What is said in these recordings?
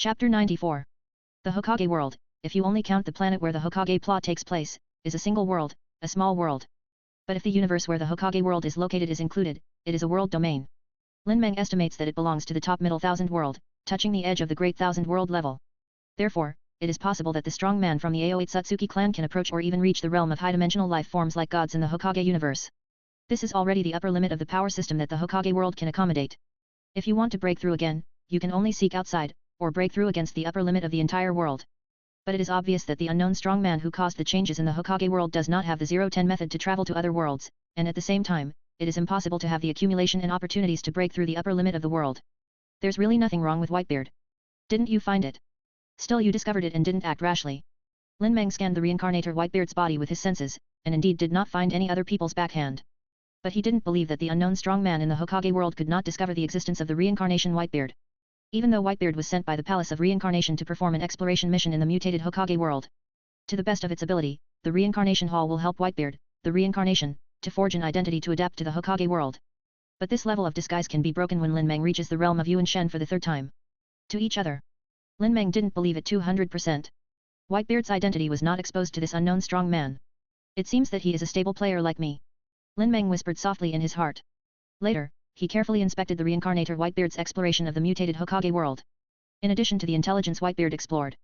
Chapter 94. The Hokage world, if you only count the planet where the Hokage plot takes place, is a single world, a small world. But if the universe where the Hokage world is located is included, it is a world domain. Lin Meng estimates that it belongs to the top middle thousand world, touching the edge of the great thousand world level. Therefore, it is possible that the strong man from the AO8 Satsuki clan can approach or even reach the realm of high-dimensional life forms like gods in the Hokage universe. This is already the upper limit of the power system that the Hokage world can accommodate. If you want to break through again, you can only seek outside, or break through against the upper limit of the entire world. But it is obvious that the unknown strong man who caused the changes in the Hokage world does not have the 0-10 method to travel to other worlds, and at the same time, it is impossible to have the accumulation and opportunities to break through the upper limit of the world. There's really nothing wrong with Whitebeard. Didn't you find it? Still you discovered it and didn't act rashly. Lin Meng scanned the reincarnator Whitebeard's body with his senses, and indeed did not find any other people's backhand. But he didn't believe that the unknown strong man in the Hokage world could not discover the existence of the reincarnation Whitebeard. Even though Whitebeard was sent by the Palace of Reincarnation to perform an exploration mission in the mutated Hokage world. To the best of its ability, the Reincarnation Hall will help Whitebeard, the reincarnation, to forge an identity to adapt to the Hokage world. But this level of disguise can be broken when Lin Meng reaches the realm of Yuan Shen for the third time. To each other. Lin Meng didn't believe it 200%. Whitebeard's identity was not exposed to this unknown strong man. It seems that he is a stable player like me. Lin Meng whispered softly in his heart. Later, he carefully inspected the reincarnator Whitebeard's exploration of the mutated Hokage world. In addition to the intelligence Whitebeard explored,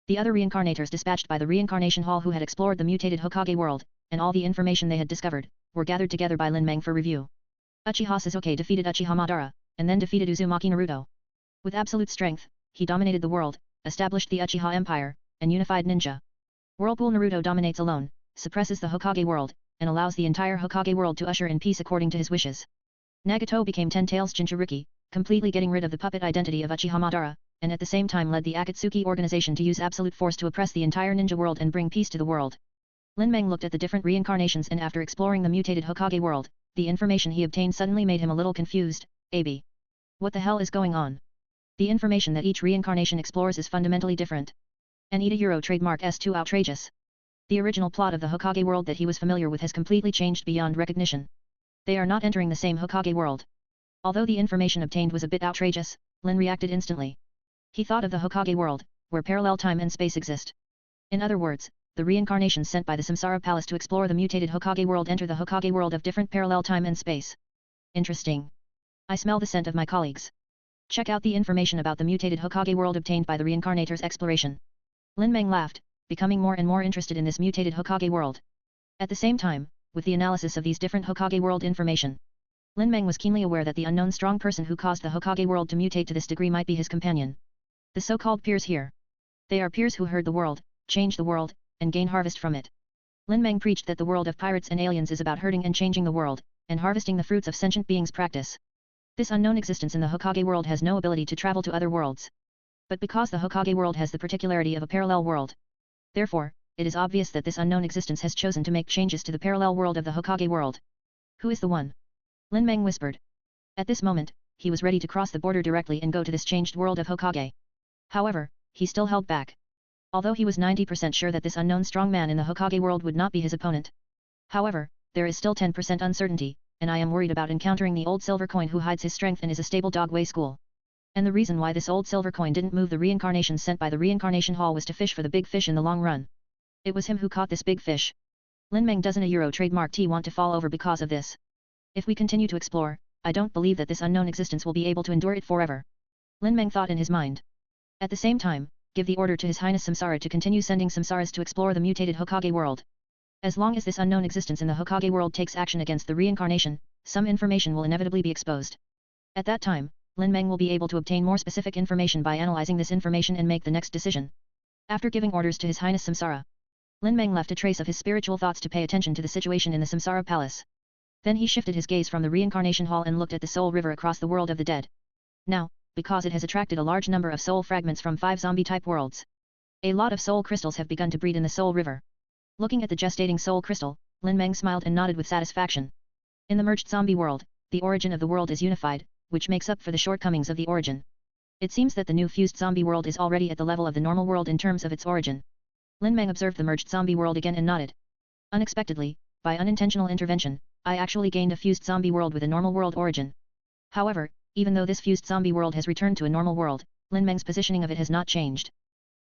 the other reincarnators dispatched by the Reincarnation Hall who had explored the mutated Hokage world, and all the information they had discovered, were gathered together by Lin Meng for review. Uchiha Sasuke defeated Uchiha Madara, and then defeated Uzumaki Naruto. With absolute strength, he dominated the world, established the Uchiha Empire, and unified ninja. Whirlpool Naruto dominates alone, suppresses the Hokage world, and allows the entire Hokage world to usher in peace according to his wishes. Nagato became Ten Tails Jinchuriki, completely getting rid of the puppet identity of Uchiha Madara, and at the same time led the Akatsuki organization to use absolute force to oppress the entire ninja world and bring peace to the world. Lin Meng looked at the different reincarnations and after exploring the mutated Hokage world, the information he obtained suddenly made him a little confused. AB. What the hell is going on? The information that each reincarnation explores is fundamentally different. And ETA Euro trademark is too outrageous. The original plot of the Hokage world that he was familiar with has completely changed beyond recognition. They are not entering the same Hokage world. Although the information obtained was a bit outrageous, Lin reacted instantly. He thought of the Hokage world, where parallel time and space exist. In other words, the reincarnations sent by the Samsara Palace to explore the mutated Hokage world enter the Hokage world of different parallel time and space. Interesting. I smell the scent of my colleagues. Check out the information about the mutated Hokage world obtained by the reincarnator's exploration. Lin Meng laughed, becoming more and more interested in this mutated Hokage world. At the same time, with the analysis of these different Hokage world information, Lin Meng was keenly aware that the unknown strong person who caused the Hokage world to mutate to this degree might be his companion. The so-called peers here. They are peers who herd the world, change the world, and gain harvest from it. Lin Meng preached that the world of pirates and aliens is about herding and changing the world, and harvesting the fruits of sentient beings' practice. This unknown existence in the Hokage world has no ability to travel to other worlds. But because the Hokage world has the particularity of a parallel world, therefore, it is obvious that this unknown existence has chosen to make changes to the parallel world of the Hokage world. Who is the one? Lin Meng whispered. At this moment, he was ready to cross the border directly and go to this changed world of Hokage. However, he still held back. Although he was 90% sure that this unknown strong man in the Hokage world would not be his opponent. However, there is still 10% uncertainty, and I am worried about encountering the old silver coin who hides his strength and is a stable dogway school. And the reason why this old silver coin didn't move the reincarnation sent by the Reincarnation Hall was to fish for the big fish in the long run. It was him who caught this big fish. Lin Meng doesn't a Euro trademark T want to fall over because of this. If we continue to explore, I don't believe that this unknown existence will be able to endure it forever. Lin Meng thought in his mind. At the same time, give the order to His Highness Samsara to continue sending Samsaras to explore the mutated Hokage world. As long as this unknown existence in the Hokage world takes action against the reincarnation, some information will inevitably be exposed. At that time, Lin Meng will be able to obtain more specific information by analyzing this information and make the next decision. After giving orders to His Highness Samsara, Lin Meng left a trace of his spiritual thoughts to pay attention to the situation in the Samsara Palace. Then he shifted his gaze from the Reincarnation Hall and looked at the Soul River across the world of the dead. Now, because it has attracted a large number of soul fragments from 5 zombie-type worlds, a lot of soul crystals have begun to breed in the Soul River. Looking at the gestating soul crystal, Lin Meng smiled and nodded with satisfaction. In the merged zombie world, the origin of the world is unified, which makes up for the shortcomings of the origin. It seems that the new fused zombie world is already at the level of the normal world in terms of its origin. Lin Meng observed the merged zombie world again and nodded. Unexpectedly, by unintentional intervention, I actually gained a fused zombie world with a normal world origin. However, even though this fused zombie world has returned to a normal world, Lin Meng's positioning of it has not changed.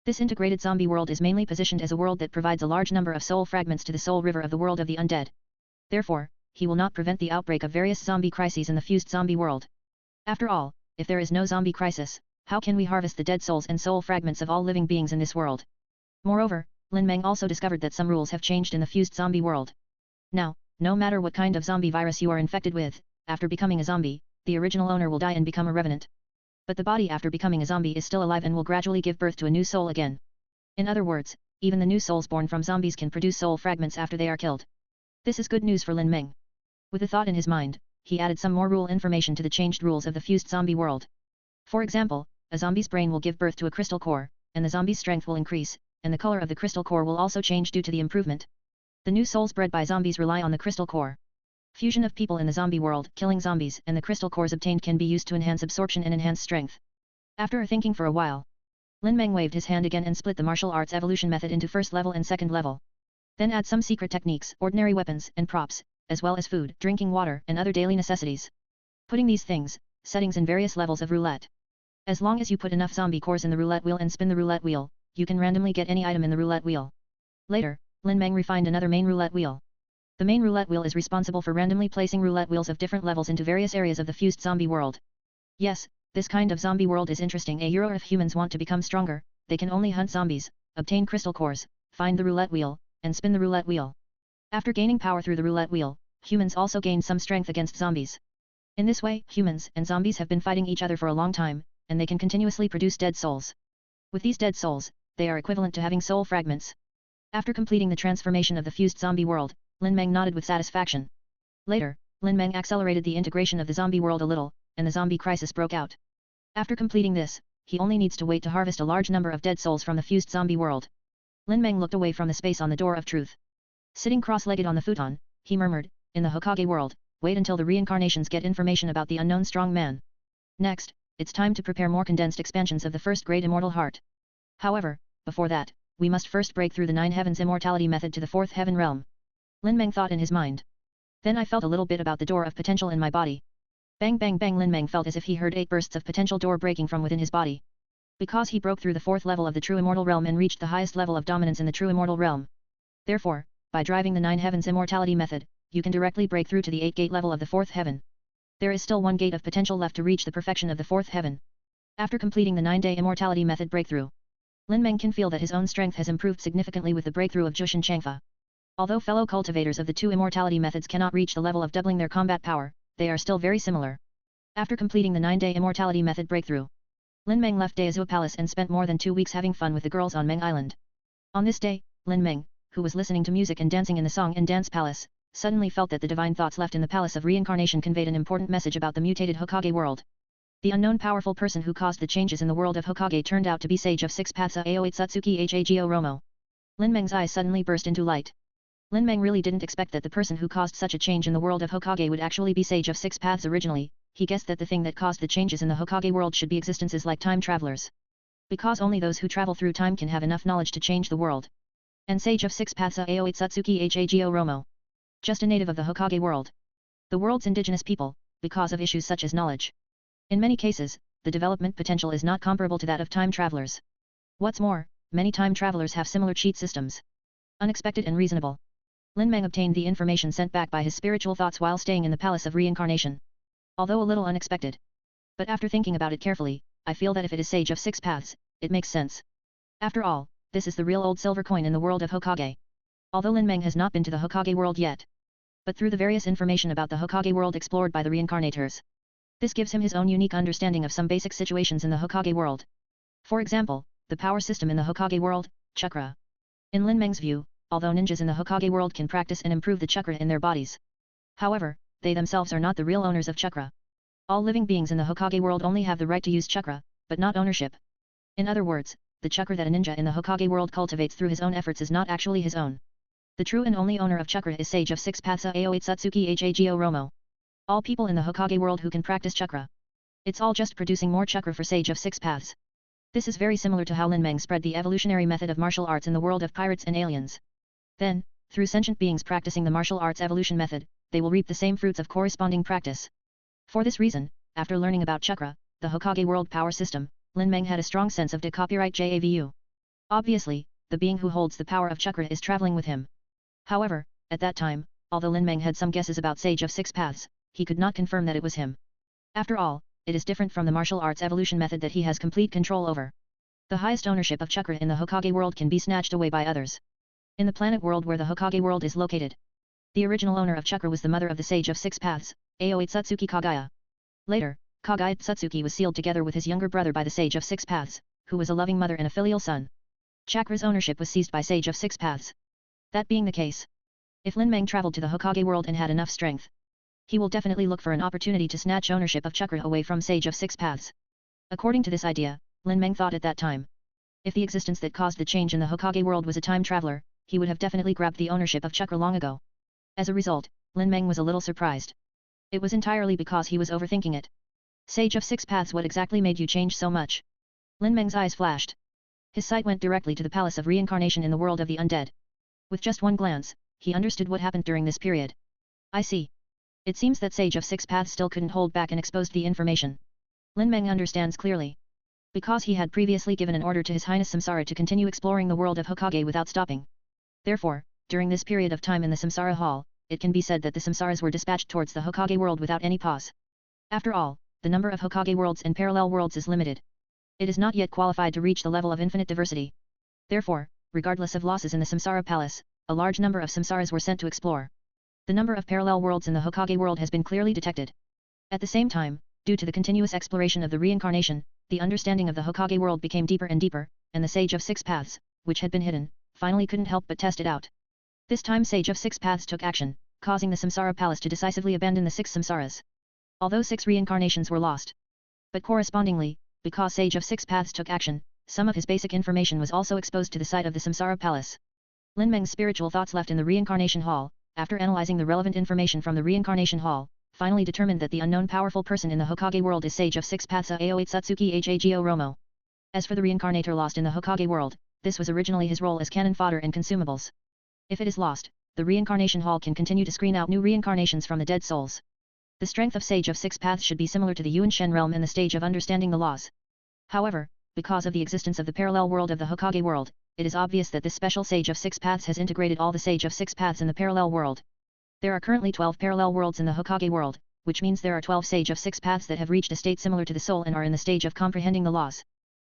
This integrated zombie world is mainly positioned as a world that provides a large number of soul fragments to the soul river of the world of the undead. Therefore, he will not prevent the outbreak of various zombie crises in the fused zombie world. After all, if there is no zombie crisis, how can we harvest the dead souls and soul fragments of all living beings in this world? Moreover, Lin Meng also discovered that some rules have changed in the fused zombie world. Now, no matter what kind of zombie virus you are infected with, after becoming a zombie, the original owner will die and become a revenant. But the body after becoming a zombie is still alive and will gradually give birth to a new soul again. In other words, even the new souls born from zombies can produce soul fragments after they are killed. This is good news for Lin Meng. With a thought in his mind, he added some more rule information to the changed rules of the fused zombie world. For example, a zombie's brain will give birth to a crystal core, and the zombie's strength will increase, and the color of the crystal core will also change due to the improvement. The new souls bred by zombies rely on the crystal core. Fusion of people in the zombie world, killing zombies, and the crystal cores obtained can be used to enhance absorption and enhance strength. After thinking for a while, Lin Meng waved his hand again and split the martial arts evolution method into first level and second level. Then add some secret techniques, ordinary weapons, and props, as well as food, drinking water, and other daily necessities. Putting these things, settings in various levels of roulette. As long as you put enough zombie cores in the roulette wheel and spin the roulette wheel, you can randomly get any item in the roulette wheel. Later, Lin Meng refined another main roulette wheel. The main roulette wheel is responsible for randomly placing roulette wheels of different levels into various areas of the fused zombie world. Yes, this kind of zombie world is interesting. If humans want to become stronger, they can only hunt zombies, obtain crystal cores, find the roulette wheel, and spin the roulette wheel. After gaining power through the roulette wheel, humans also gain some strength against zombies. In this way, humans and zombies have been fighting each other for a long time, and they can continuously produce dead souls. With these dead souls, they are equivalent to having soul fragments. After completing the transformation of the fused zombie world, Lin Meng nodded with satisfaction. Later, Lin Meng accelerated the integration of the zombie world a little, and the zombie crisis broke out. After completing this, he only needs to wait to harvest a large number of dead souls from the fused zombie world. Lin Meng looked away from the space on the door of truth. Sitting cross-legged on the futon, he murmured, "In the Hokage world, wait until the reincarnations get information about the unknown strong man. Next, it's time to prepare more condensed expansions of the first-grade immortal heart. However, before that, we must first break through the 9 heavens immortality method to the 4th heaven realm." Lin Meng thought in his mind. Then I felt a little bit about the door of potential in my body. Bang bang bang. Lin Meng felt as if he heard 8 bursts of potential door breaking from within his body. Because he broke through the 4th level of the true immortal realm and reached the highest level of dominance in the true immortal realm. Therefore, by driving the 9 heavens immortality method, you can directly break through to the 8th gate level of the 4th heaven. There is still 1 gate of potential left to reach the perfection of the 4th heaven. After completing the 9-day immortality method breakthrough, Lin Meng can feel that his own strength has improved significantly with the breakthrough of Jushin Changfa. Although fellow cultivators of the 2 immortality methods cannot reach the level of doubling their combat power, they are still very similar. After completing the 9-day immortality method breakthrough, Lin Meng left Daezu Palace and spent more than 2 weeks having fun with the girls on Meng Island. On this day, Lin Meng, who was listening to music and dancing in the Song and Dance Palace, suddenly felt that the divine thoughts left in the Palace of Reincarnation conveyed an important message about the mutated Hokage world. The unknown powerful person who caused the changes in the world of Hokage turned out to be Sage of 6 Paths Aoi Satsuki Hago Romo. Lin Meng's eyes suddenly burst into light. Lin Meng really didn't expect that the person who caused such a change in the world of Hokage would actually be Sage of 6 Paths originally. He guessed that the thing that caused the changes in the Hokage world should be existences like time travelers. Because only those who travel through time can have enough knowledge to change the world. And Sage of 6 Paths Aoi Satsuki Hago Romo. Just a native of the Hokage world. The world's indigenous people, because of issues such as knowledge. In many cases, the development potential is not comparable to that of time travelers. What's more, many time travelers have similar cheat systems. Unexpected and reasonable. Lin Meng obtained the information sent back by his spiritual thoughts while staying in the Palace of Reincarnation. Although a little unexpected. But after thinking about it carefully, I feel that if it is Sage of 6 Paths, it makes sense. After all, this is the real old silver coin in the world of Hokage. Although Lin Meng has not been to the Hokage world yet. But through the various information about the Hokage world explored by the reincarnators. This gives him his own unique understanding of some basic situations in the Hokage world. For example, the power system in the Hokage world, chakra. In Lin Meng's view, although ninjas in the Hokage world can practice and improve the chakra in their bodies. However, they themselves are not the real owners of chakra. All living beings in the Hokage world only have the right to use chakra, but not ownership. In other words, the chakra that a ninja in the Hokage world cultivates through his own efforts is not actually his own. The true and only owner of chakra is Sage of 6 Paths Aoi Satsuki Hago Romo. All people in the Hokage world who can practice chakra. It's all just producing more chakra for Sage of 6 Paths. This is very similar to how Lin Meng spread the evolutionary method of martial arts in the world of pirates and aliens. Then, through sentient beings practicing the martial arts evolution method, they will reap the same fruits of corresponding practice. For this reason, after learning about chakra, the Hokage world power system, Lin Meng had a strong sense of copyright JAVU. Obviously, the being who holds the power of chakra is traveling with him. However, at that time, although Lin Meng had some guesses about Sage of Six Paths, he could not confirm that it was him. After all, it is different from the martial arts evolution method that he has complete control over. The highest ownership of chakra in the Hokage world can be snatched away by others. In the planet world where the Hokage world is located, the original owner of chakra was the mother of the Sage of Six Paths, Aoi Tsutsuki Kagaya. Later, Kagaya Tsutsuki was sealed together with his younger brother by the Sage of Six Paths, who was a loving mother and a filial son. Chakra's ownership was seized by Sage of Six Paths. That being the case, if Lin Meng traveled to the Hokage world and had enough strength, he will definitely look for an opportunity to snatch ownership of chakra away from Sage of Six Paths. According to this idea, Lin Meng thought at that time, if the existence that caused the change in the Hokage world was a time traveler, he would have definitely grabbed the ownership of chakra long ago. As a result, Lin Meng was a little surprised. It was entirely because he was overthinking it. Sage of Six Paths, what exactly made you change so much? Lin Meng's eyes flashed. His sight went directly to the palace of reincarnation in the world of the undead. With just one glance, he understood what happened during this period. I see. It seems that Sage of Six Paths still couldn't hold back and exposed the information. Lin Meng understands clearly. Because he had previously given an order to His Highness Samsara to continue exploring the world of Hokage without stopping. Therefore, during this period of time in the Samsara Hall, it can be said that the Samsaras were dispatched towards the Hokage world without any pause. After all, the number of Hokage worlds and parallel worlds is limited. It is not yet qualified to reach the level of infinite diversity. Therefore, regardless of losses in the Samsara Palace, a large number of Samsaras were sent to explore. The number of parallel worlds in the Hokage world has been clearly detected. At the same time, due to the continuous exploration of the reincarnation, the understanding of the Hokage world became deeper and deeper, and the Sage of Six Paths, which had been hidden, finally couldn't help but test it out. This time Sage of Six Paths took action, causing the Samsara Palace to decisively abandon the 6 Samsaras. Although 6 reincarnations were lost. But correspondingly, because Sage of Six Paths took action, some of his basic information was also exposed to the sight of the Samsara Palace. Lin Meng's spiritual thoughts left in the reincarnation hall, after analyzing the relevant information from the reincarnation hall, finally determined that the unknown powerful person in the Hokage world is Sage of Six Paths Aoi Tsutsuki Hago Romo. As for the reincarnator lost in the Hokage world, this was originally his role as cannon fodder and consumables. If it is lost, the reincarnation hall can continue to screen out new reincarnations from the dead souls. The strength of Sage of Six Paths should be similar to the Yuan Shen realm in the stage of understanding the laws. However, because of the existence of the parallel world of the Hokage world, it is obvious that this special Sage of Six Paths has integrated all the Sage of Six Paths in the parallel world. There are currently 12 parallel worlds in the Hokage world, which means there are 12 Sage of Six Paths that have reached a state similar to the soul and are in the stage of comprehending the laws.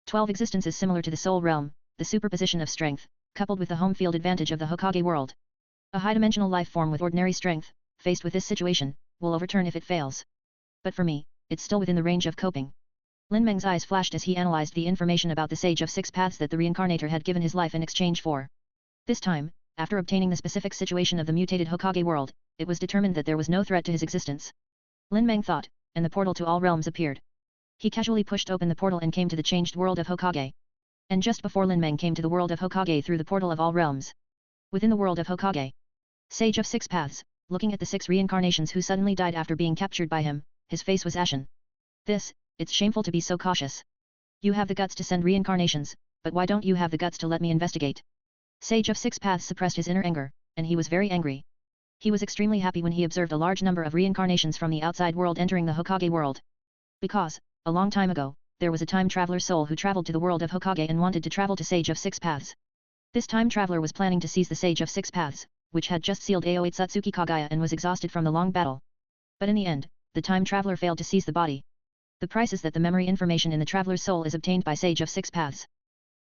12 existences similar to the soul realm, the superposition of strength, coupled with the home field advantage of the Hokage world. A high-dimensional life form with ordinary strength, faced with this situation, will overturn if it fails. But for me, it's still within the range of coping. Lin Meng's eyes flashed as he analyzed the information about the Sage of Six Paths that the reincarnator had given his life in exchange for. This time, after obtaining the specific situation of the mutated Hokage world, it was determined that there was no threat to his existence. Lin Meng thought, and the portal to all realms appeared. He casually pushed open the portal and came to the changed world of Hokage. And just before Lin Meng came to the world of Hokage through the portal of all realms. Within the world of Hokage, Sage of Six Paths, looking at the 6 reincarnations who suddenly died after being captured by him, his face was ashen. It's shameful to be so cautious. You have the guts to send reincarnations, but why don't you have the guts to let me investigate? Sage of Six Paths suppressed his inner anger, and he was very angry. He was extremely happy when he observed a large number of reincarnations from the outside world entering the Hokage world. Because, a long time ago, there was a time traveler soul who traveled to the world of Hokage and wanted to travel to Sage of Six Paths. This time traveler was planning to seize the Sage of Six Paths, which had just sealed Aoi Tsutsuki Kagaya and was exhausted from the long battle. But in the end, the time traveler failed to seize the body. The price is that the memory information in the traveler's soul is obtained by Sage of Six Paths.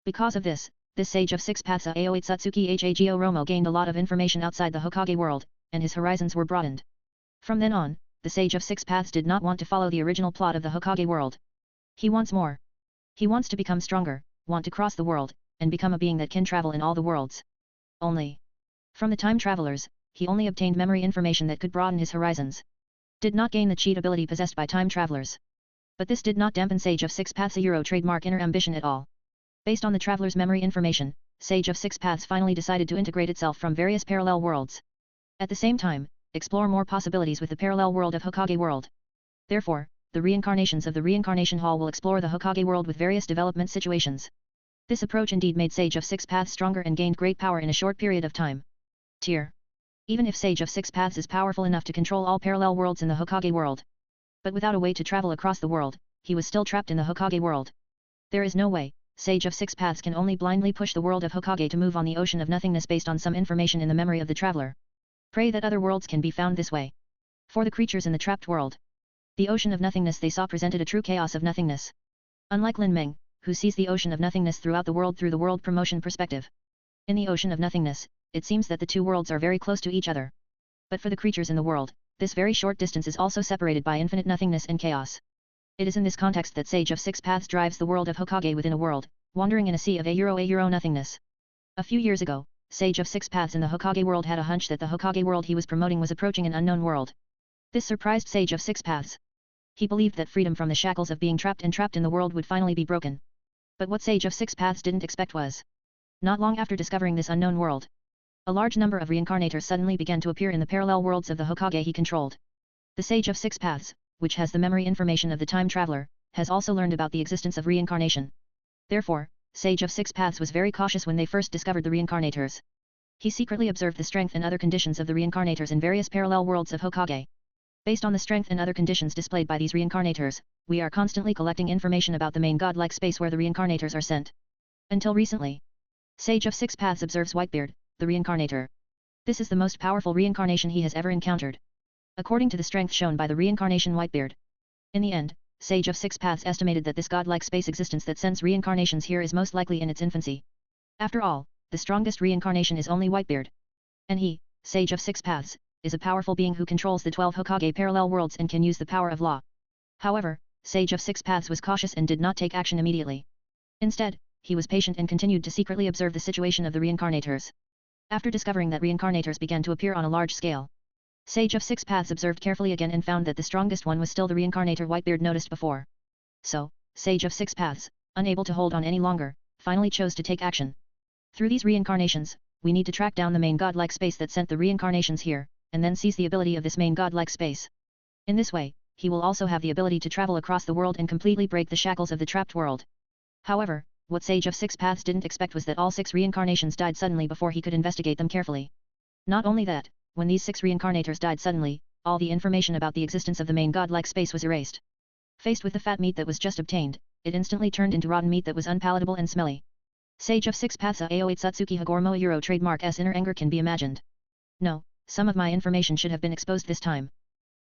Because of this Sage of Six Paths Aoi Tsutsuki Hago Romo gained a lot of information outside the Hokage world, and his horizons were broadened. From then on, the Sage of Six Paths did not want to follow the original plot of the Hokage world. He wants more. He wants to become stronger, want to cross the world, and become a being that can travel in all the worlds. Only. From the time travelers, he only obtained memory information that could broaden his horizons. Did not gain the cheat ability possessed by time travelers. But this did not dampen Sage of Six Paths' Euro trademark inner ambition at all. Based on the traveler's memory information, Sage of Six Paths finally decided to integrate itself from various parallel worlds. At the same time, explore more possibilities with the parallel world of Hokage world. Therefore, the reincarnations of the Reincarnation Hall will explore the Hokage world with various development situations. This approach indeed made Sage of Six Paths stronger and gained great power in a short period of time. Tier. Even if Sage of Six Paths is powerful enough to control all parallel worlds in the Hokage world. But without a way to travel across the world, he was still trapped in the Hokage world. There is no way, Sage of Six Paths can only blindly push the world of Hokage to move on the ocean of nothingness based on some information in the memory of the traveler. Pray that other worlds can be found this way. For the creatures in the trapped world, the ocean of nothingness they saw presented a true chaos of nothingness. Unlike Lin Meng, who sees the ocean of nothingness throughout the world through the world promotion perspective. In the ocean of nothingness, it seems that the two worlds are very close to each other. But for the creatures in the world, this very short distance is also separated by infinite nothingness and chaos. It is in this context that Sage of Six Paths drives the world of Hokage within a world, wandering in a sea of a euro nothingness. A few years ago, Sage of Six Paths in the Hokage world had a hunch that the Hokage world he was promoting was approaching an unknown world. This surprised Sage of Six Paths. He believed that freedom from the shackles of being trapped in the world would finally be broken. But what Sage of Six Paths didn't expect was, not long after discovering this unknown world, a large number of reincarnators suddenly began to appear in the parallel worlds of the Hokage he controlled. The Sage of Six Paths, which has the memory information of the time traveler, has also learned about the existence of reincarnation. Therefore, Sage of Six Paths was very cautious when they first discovered the reincarnators. He secretly observed the strength and other conditions of the reincarnators in various parallel worlds of Hokage. Based on the strength and other conditions displayed by these reincarnators, we are constantly collecting information about the main godlike space where the reincarnators are sent. Until recently, Sage of Six Paths observes Whitebeard, the reincarnator. This is the most powerful reincarnation he has ever encountered. According to the strength shown by the reincarnation Whitebeard. In the end, Sage of Six Paths estimated that this godlike space existence that sends reincarnations here is most likely in its infancy. After all, the strongest reincarnation is only Whitebeard. And he, Sage of Six Paths, is a powerful being who controls the 12 Hokage parallel worlds and can use the power of law. However, Sage of Six Paths was cautious and did not take action immediately. Instead, he was patient and continued to secretly observe the situation of the reincarnators. After discovering that reincarnators began to appear on a large scale, Sage of Six Paths observed carefully again and found that the strongest one was still the reincarnator Whitebeard noticed before. So, Sage of Six Paths, unable to hold on any longer, finally chose to take action. Through these reincarnations, we need to track down the main godlike space that sent the reincarnations here, and then seize the ability of this main godlike space. In this way, he will also have the ability to travel across the world and completely break the shackles of the trapped world. However, what Sage of Six Paths didn't expect was that all 6 reincarnations died suddenly before he could investigate them carefully. Not only that, when these 6 reincarnators died suddenly, all the information about the existence of the main godlike space was erased. Faced with the fat meat that was just obtained, it instantly turned into rotten meat that was unpalatable and smelly. Sage of Six Paths AO8 Satsuki Hagoromo Euro trademark's inner anger can be imagined. No, some of my information should have been exposed this time.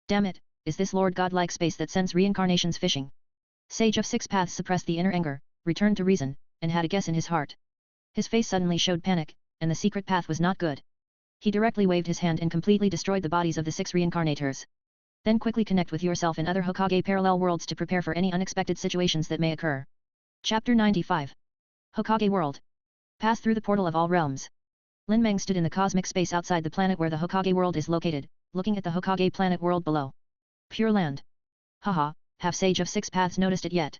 Damn it, is this Lord godlike space that sends reincarnations fishing? Sage of Six Paths suppressed the inner anger, returned to reason, and had a guess in his heart. His face suddenly showed panic, and the secret path was not good. He directly waved his hand and completely destroyed the bodies of the 6 reincarnators. Then quickly connect with yourself in other Hokage parallel worlds to prepare for any unexpected situations that may occur. Chapter 95. Hokage World. Pass through the portal of all realms. Lin Meng stood in the cosmic space outside the planet where the Hokage world is located, looking at the Hokage planet world below. Pure land. Haha, have Sage of Six Paths noticed it yet?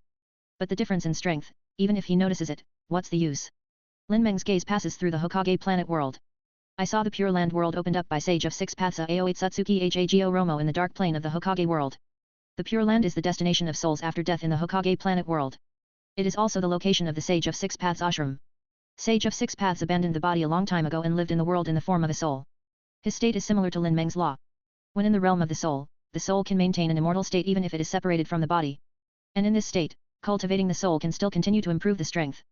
But the difference in strength, even if he notices it, what's the use? Lin Meng's gaze passes through the Hokage planet world. I saw the Pure Land world opened up by Sage of Six Paths AO8 Satsuki Hago Romo in the dark plane of the Hokage world. The Pure Land is the destination of souls after death in the Hokage planet world. It is also the location of the Sage of Six Paths ashram. Sage of Six Paths abandoned the body a long time ago and lived in the world in the form of a soul. His state is similar to Lin Meng's law. When in the realm of the soul can maintain an immortal state even if it is separated from the body. And in this state, cultivating the soul can still continue to improve the strength.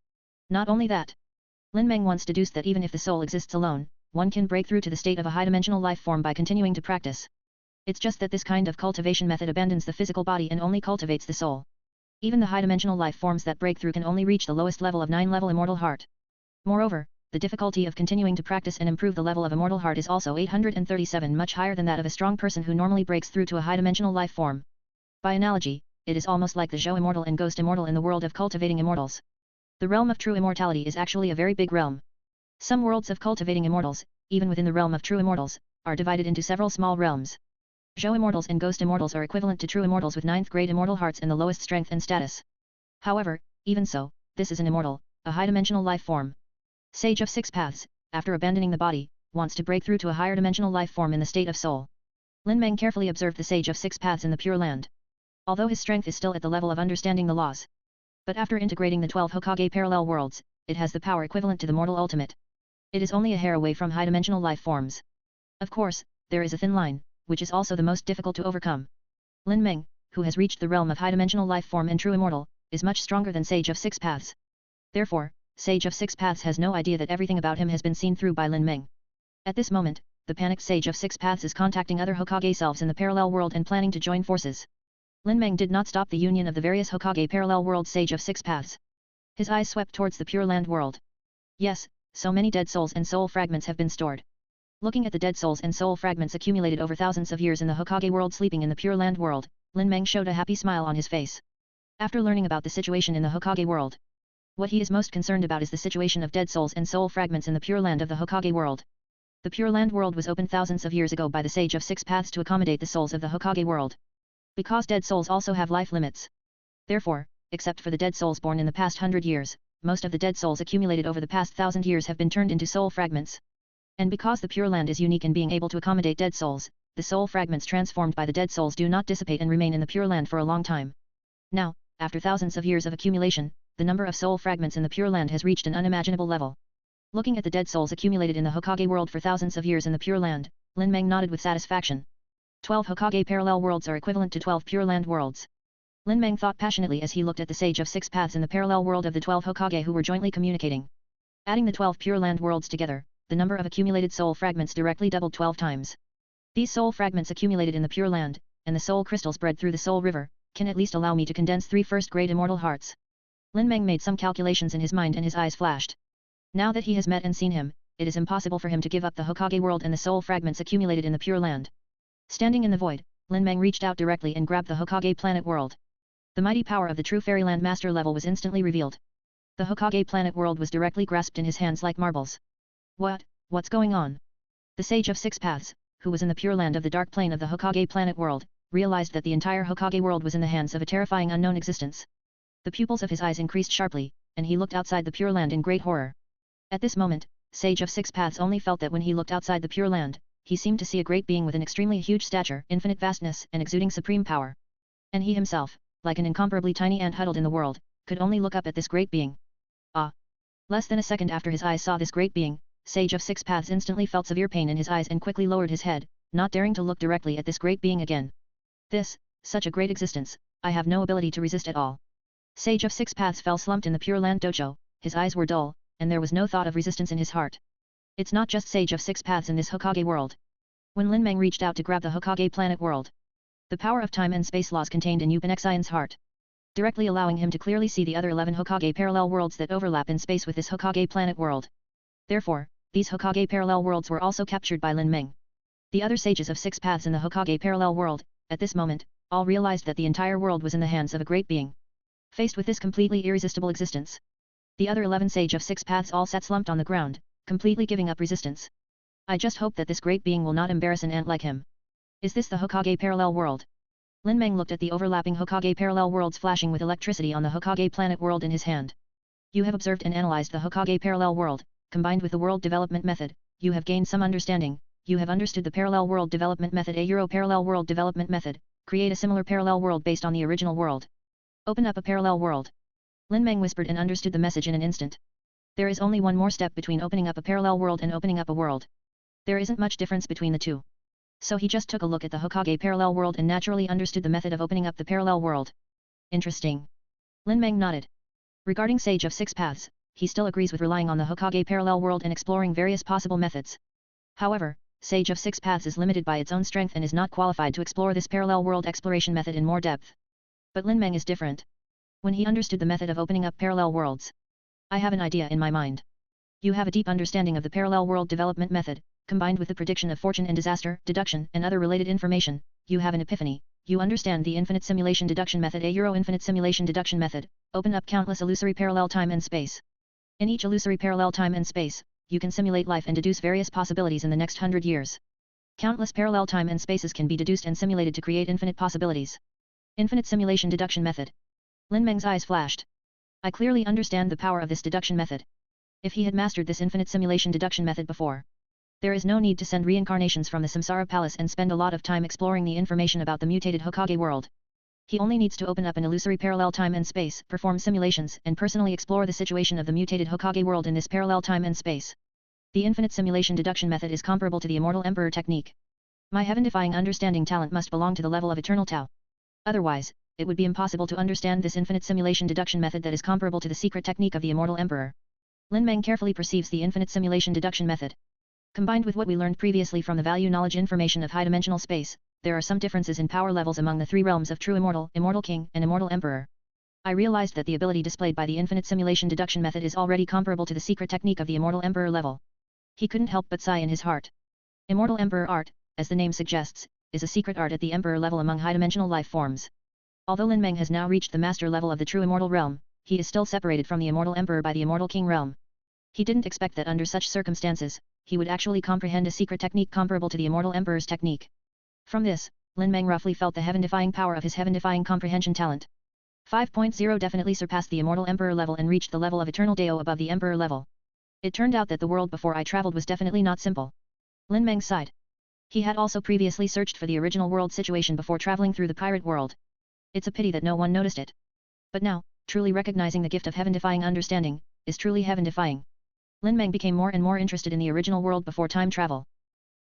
Not only that, Lin Meng once deduced that even if the soul exists alone, one can break through to the state of a high-dimensional life form by continuing to practice. It's just that this kind of cultivation method abandons the physical body and only cultivates the soul. Even the high-dimensional life forms that break through can only reach the lowest level of 9-level immortal heart. Moreover, the difficulty of continuing to practice and improve the level of immortal heart is also 837, much higher than that of a strong person who normally breaks through to a high-dimensional life form. By analogy, it is almost like the Zhou immortal and ghost immortal in the world of cultivating immortals. The realm of true immortality is actually a very big realm. Some worlds of cultivating immortals, even within the realm of true immortals, are divided into several small realms. Zhou immortals and ghost immortals are equivalent to true immortals with 9th grade immortal hearts and the lowest strength and status. However, even so, this is an immortal, a high-dimensional life form. Sage of Six Paths, after abandoning the body, wants to break through to a higher dimensional life form in the state of soul. Lin Meng carefully observed the Sage of Six Paths in the Pure Land. Although his strength is still at the level of understanding the laws, but after integrating the 12 Hokage parallel worlds, it has the power equivalent to the mortal ultimate. It is only a hair away from high-dimensional life forms. Of course, there is a thin line, which is also the most difficult to overcome. Lin Meng, who has reached the realm of high-dimensional life form and true immortal, is much stronger than Sage of Six Paths. Therefore, Sage of Six Paths has no idea that everything about him has been seen through by Lin Meng. At this moment, the panicked Sage of Six Paths is contacting other Hokage selves in the parallel world and planning to join forces. Lin Meng did not stop the union of the various Hokage parallel world Sage of Six Paths. His eyes swept towards the Pure Land world. Yes, so many dead souls and soul fragments have been stored. Looking at the dead souls and soul fragments accumulated over thousands of years in the Hokage world sleeping in the Pure Land world, Lin Meng showed a happy smile on his face. After learning about the situation in the Hokage world, what he is most concerned about is the situation of dead souls and soul fragments in the Pure Land of the Hokage world. The Pure Land world was opened thousands of years ago by the Sage of Six Paths to accommodate the souls of the Hokage world. Because dead souls also have life limits. Therefore, except for the dead souls born in the past 100 years, most of the dead souls accumulated over the past 1,000 years have been turned into soul fragments. And because the Pure Land is unique in being able to accommodate dead souls, the soul fragments transformed by the dead souls do not dissipate and remain in the Pure Land for a long time. Now, after thousands of years of accumulation, the number of soul fragments in the Pure Land has reached an unimaginable level. Looking at the dead souls accumulated in the Hokage world for thousands of years in the Pure Land, Lin Meng nodded with satisfaction. 12 Hokage parallel worlds are equivalent to 12 Pure Land worlds. Lin Meng thought passionately as he looked at the Sage of Six Paths in the parallel world of the 12 Hokage who were jointly communicating. Adding the 12 Pure Land worlds together, the number of accumulated soul fragments directly doubled 12 times. These soul fragments accumulated in the Pure Land, and the soul crystals bred through the soul river, can at least allow me to condense 3 first-grade immortal hearts. Lin Meng made some calculations in his mind and his eyes flashed. Now that he has met and seen him, it is impossible for him to give up the Hokage world and the soul fragments accumulated in the Pure Land. Standing in the void, Lin Meng reached out directly and grabbed the Hokage planet world. The mighty power of the true Fairyland Master level was instantly revealed. The Hokage planet world was directly grasped in his hands like marbles. What's going on? The Sage of Six Paths, who was in the Pure Land of the Dark Plane of the Hokage planet world, realized that the entire Hokage world was in the hands of a terrifying unknown existence. The pupils of his eyes increased sharply, and he looked outside the Pure Land in great horror. At this moment, Sage of Six Paths only felt that when he looked outside the Pure Land, he seemed to see a great being with an extremely huge stature, infinite vastness, and exuding supreme power. And he himself, like an incomparably tiny ant huddled in the world, could only look up at this great being. Ah! Less than a second after his eyes saw this great being, Sage of Six Paths instantly felt severe pain in his eyes and quickly lowered his head, not daring to look directly at this great being again. Such a great existence, I have no ability to resist at all. Sage of Six Paths fell slumped in the Pure Land dojo, his eyes were dull, and there was no thought of resistance in his heart. It's not just Sage of Six Paths in this Hokage world. When Lin Meng reached out to grab the Hokage planet world, the power of time and space laws contained in Upanexion's heart, directly allowing him to clearly see the other 11 Hokage parallel worlds that overlap in space with this Hokage planet world. Therefore, these Hokage parallel worlds were also captured by Lin Meng. The other sages of Six Paths in the Hokage parallel world, at this moment, all realized that the entire world was in the hands of a great being. Faced with this completely irresistible existence, the other 11 Sage of Six Paths all sat slumped on the ground, completely giving up resistance. I just hope that this great being will not embarrass an ant like him. Is this the Hokage parallel world? Lin Meng looked at the overlapping Hokage parallel worlds flashing with electricity on the Hokage planet world in his hand. You have observed and analyzed the Hokage parallel world, combined with the world development method, you have gained some understanding, you have understood the parallel world development method. A Euro parallel world development method, create a similar parallel world based on the original world. Open up a parallel world. Lin Meng whispered and understood the message in an instant. There is only one more step between opening up a parallel world and opening up a world. There isn't much difference between the two. So he just took a look at the Hokage parallel world and naturally understood the method of opening up the parallel world. Interesting. Lin Meng nodded. Regarding Sage of Six Paths, he still agrees with relying on the Hokage parallel world and exploring various possible methods. However, Sage of Six Paths is limited by its own strength and is not qualified to explore this parallel world exploration method in more depth. But Lin Meng is different. When he understood the method of opening up parallel worlds, I have an idea in my mind. You have a deep understanding of the parallel world development method, combined with the prediction of fortune and disaster, deduction, and other related information, you have an epiphany. You understand the infinite simulation deduction method. A Euro infinite simulation deduction method, open up countless illusory parallel time and space. In each illusory parallel time and space, you can simulate life and deduce various possibilities in the next 100 years. Countless parallel time and spaces can be deduced and simulated to create infinite possibilities. Infinite simulation deduction method. Lin Meng's eyes flashed. I clearly understand the power of this deduction method. If he had mastered this infinite simulation deduction method before, there is no need to send reincarnations from the Samsara Palace and spend a lot of time exploring the information about the mutated Hokage world. He only needs to open up an illusory parallel time and space, perform simulations, and personally explore the situation of the mutated Hokage world in this parallel time and space. The infinite simulation deduction method is comparable to the Immortal Emperor technique. My heaven-defying understanding talent must belong to the level of Eternal Tao. Otherwise, it would be impossible to understand this infinite simulation deduction method that is comparable to the secret technique of the Immortal Emperor. Lin Meng carefully perceives the infinite simulation deduction method. Combined with what we learned previously from the value knowledge information of high-dimensional space, there are some differences in power levels among the three realms of True Immortal, Immortal King, and Immortal Emperor. I realized that the ability displayed by the infinite simulation deduction method is already comparable to the secret technique of the Immortal Emperor level. He couldn't help but sigh in his heart. Immortal Emperor art, as the name suggests, is a secret art at the Emperor level among high-dimensional life forms. Although Lin Meng has now reached the master level of the True Immortal realm, he is still separated from the Immortal Emperor by the Immortal King realm. He didn't expect that under such circumstances, he would actually comprehend a secret technique comparable to the Immortal Emperor's technique. From this, Lin Meng roughly felt the heaven-defying power of his heaven-defying comprehension talent. 5.0 definitely surpassed the Immortal Emperor level and reached the level of Eternal Dao above the Emperor level. It turned out that the world before I traveled was definitely not simple. Lin Meng sighed. He had also previously searched for the original world situation before traveling through the pirate world. It's a pity that no one noticed it. But now, truly recognizing the gift of heaven-defying understanding, is truly heaven-defying. Lin Meng became more and more interested in the original world before time travel.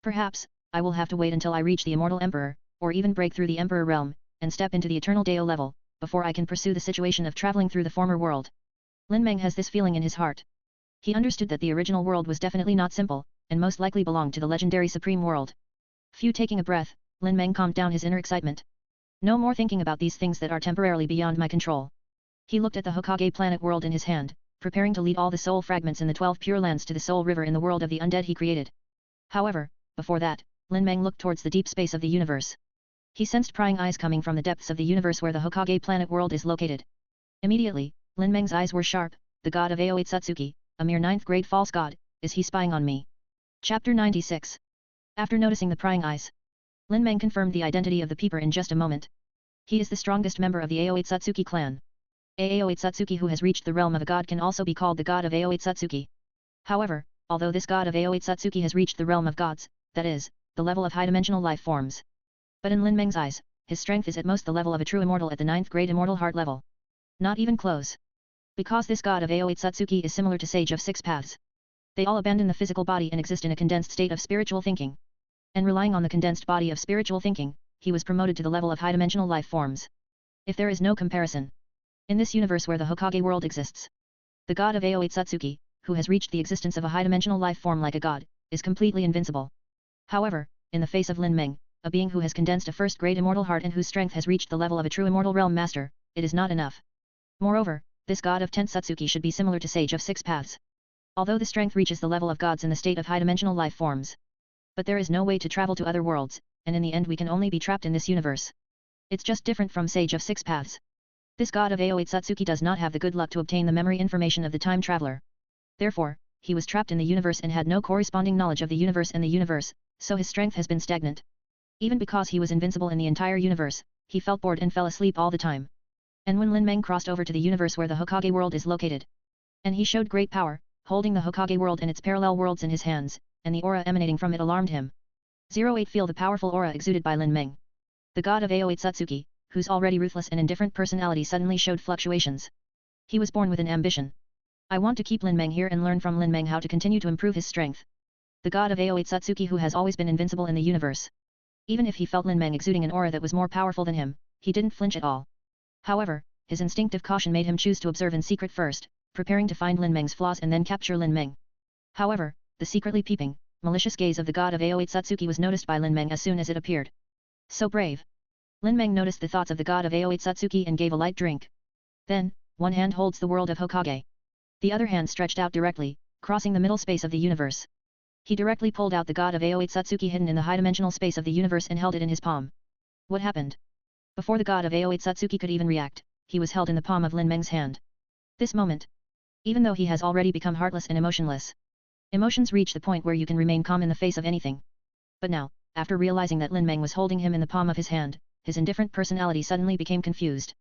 Perhaps, I will have to wait until I reach the Immortal Emperor, or even break through the Emperor realm, and step into the Eternal Dao level, before I can pursue the situation of traveling through the former world. Lin Meng has this feeling in his heart. He understood that the original world was definitely not simple, and most likely belonged to the legendary Supreme World. Taking a breath, Lin Meng calmed down his inner excitement. No more thinking about these things that are temporarily beyond my control. He looked at the Hokage planet world in his hand, preparing to lead all the soul fragments in the 12 Pure Lands to the Soul River in the world of the undead he created. However, before that, Lin Meng looked towards the deep space of the universe. He sensed prying eyes coming from the depths of the universe where the Hokage planet world is located. Immediately, Lin Meng's eyes were sharp. The god of Aoi Satsuki, a mere 9th grade false god, is he spying on me? Chapter 96. After noticing the prying eyes, Lin Meng confirmed the identity of the peeper in just a moment. He is the strongest member of the Aoi Satsuki clan. Aoi Satsuki who has reached the realm of a god can also be called the god of Aoi Satsuki. However, although this god of Aoi Satsuki has reached the realm of gods, that is, the level of high-dimensional life forms. But in Lin Meng's eyes, his strength is at most the level of a true immortal at the 9th grade immortal heart level. Not even close. Because this god of Aoi Satsuki is similar to Sage of Six Paths. They all abandon the physical body and exist in a condensed state of spiritual thinking. And relying on the condensed body of spiritual thinking, he was promoted to the level of high-dimensional life forms. If there is no comparison. In this universe where the Hokage world exists, the god of Aoi Satsuki, who has reached the existence of a high-dimensional life form like a god, is completely invincible. However, in the face of Lin Meng, a being who has condensed a first-grade immortal heart and whose strength has reached the level of a true immortal realm master, it is not enough. Moreover, this god of Tensatsuki should be similar to Sage of Six Paths. Although the strength reaches the level of gods in the state of high-dimensional life forms. But there is no way to travel to other worlds, and in the end we can only be trapped in this universe. It's just different from Sage of Six Paths. This god of Aoi Satsuki does not have the good luck to obtain the memory information of the time traveler. Therefore, he was trapped in the universe and had no corresponding knowledge of the universe and the universe, so his strength has been stagnant. Even because he was invincible in the entire universe, he felt bored and fell asleep all the time. And when Lin Meng crossed over to the universe where the Hokage world is located, and he showed great power, holding the Hokage world and its parallel worlds in his hands, and the aura emanating from it alarmed him. 08 Feel the powerful aura exuded by Lin Meng. The god of Aoi Satsuki, whose already ruthless and indifferent personality suddenly showed fluctuations. He was born with an ambition. I want to keep Lin Meng here and learn from Lin Meng how to continue to improve his strength. The god of Aoi Satsuki who has always been invincible in the universe. Even if he felt Lin Meng exuding an aura that was more powerful than him, he didn't flinch at all. However, his instinctive caution made him choose to observe in secret first, preparing to find Lin Meng's flaws and then capture Lin Meng. However, the secretly peeping, malicious gaze of the god of Aoi Satsuki was noticed by Lin Meng as soon as it appeared. So brave. Lin Meng noticed the thoughts of the god of Aoi Satsuki and gave a light drink. Then, one hand holds the world of Hokage. The other hand stretched out directly, crossing the middle space of the universe. He directly pulled out the god of Aoi Satsuki hidden in the high-dimensional space of the universe and held it in his palm. What happened? Before the god of Aoi Satsuki could even react, he was held in the palm of Lin Meng's hand. This moment. Even though he has already become heartless and emotionless. Emotions reach the point where you can remain calm in the face of anything. But now, after realizing that Lin Meng was holding him in the palm of his hand, his indifferent personality suddenly became confused.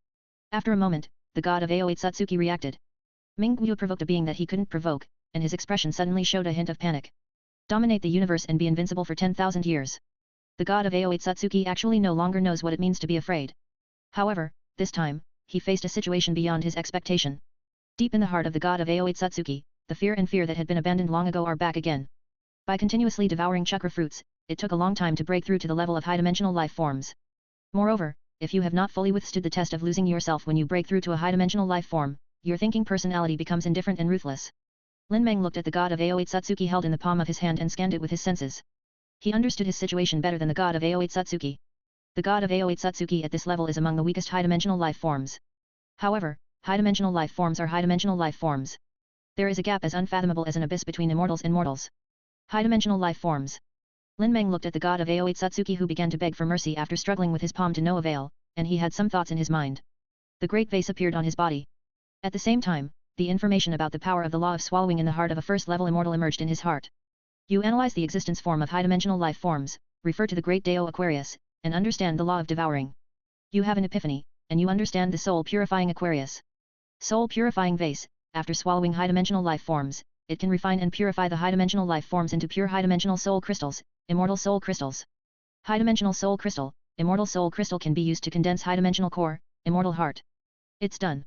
After a moment, the god of Aoi Satsuki reacted. Ming Yu provoked a being that he couldn't provoke, and his expression suddenly showed a hint of panic. Dominate the universe and be invincible for 10,000 years. The god of Aoi Satsuki actually no longer knows what it means to be afraid. However, this time, he faced a situation beyond his expectation. Deep in the heart of the god of Aoi Satsuki, the fear that had been abandoned long ago are back again. By continuously devouring chakra fruits, it took a long time to break through to the level of high-dimensional life forms. Moreover, if you have not fully withstood the test of losing yourself when you break through to a high-dimensional life form, your thinking personality becomes indifferent and ruthless. Lin Meng looked at the god of Aoite Satsuki held in the palm of his hand and scanned it with his senses. He understood his situation better than the god of Aoite Satsuki. The god of Aoite Satsuki at this level is among the weakest high-dimensional life forms. However, high-dimensional life forms are high-dimensional life forms. There is a gap as unfathomable as an abyss between immortals and mortals. High-dimensional life forms. Lin Meng looked at the god of Aoite Satsuki who began to beg for mercy after struggling with his palm to no avail, and he had some thoughts in his mind. The great vase appeared on his body. At the same time, the information about the power of the law of swallowing in the heart of a first-level immortal emerged in his heart. You analyze the existence form of high-dimensional life forms, refer to the great Deo Aquarius, and understand the law of devouring. You have an epiphany, and you understand the soul-purifying Aquarius. Soul-purifying vase, after swallowing high-dimensional life forms, it can refine and purify the high-dimensional life forms into pure high-dimensional soul crystals, immortal soul crystals. High-dimensional soul crystal, immortal soul crystal can be used to condense high-dimensional core, immortal heart. It's done.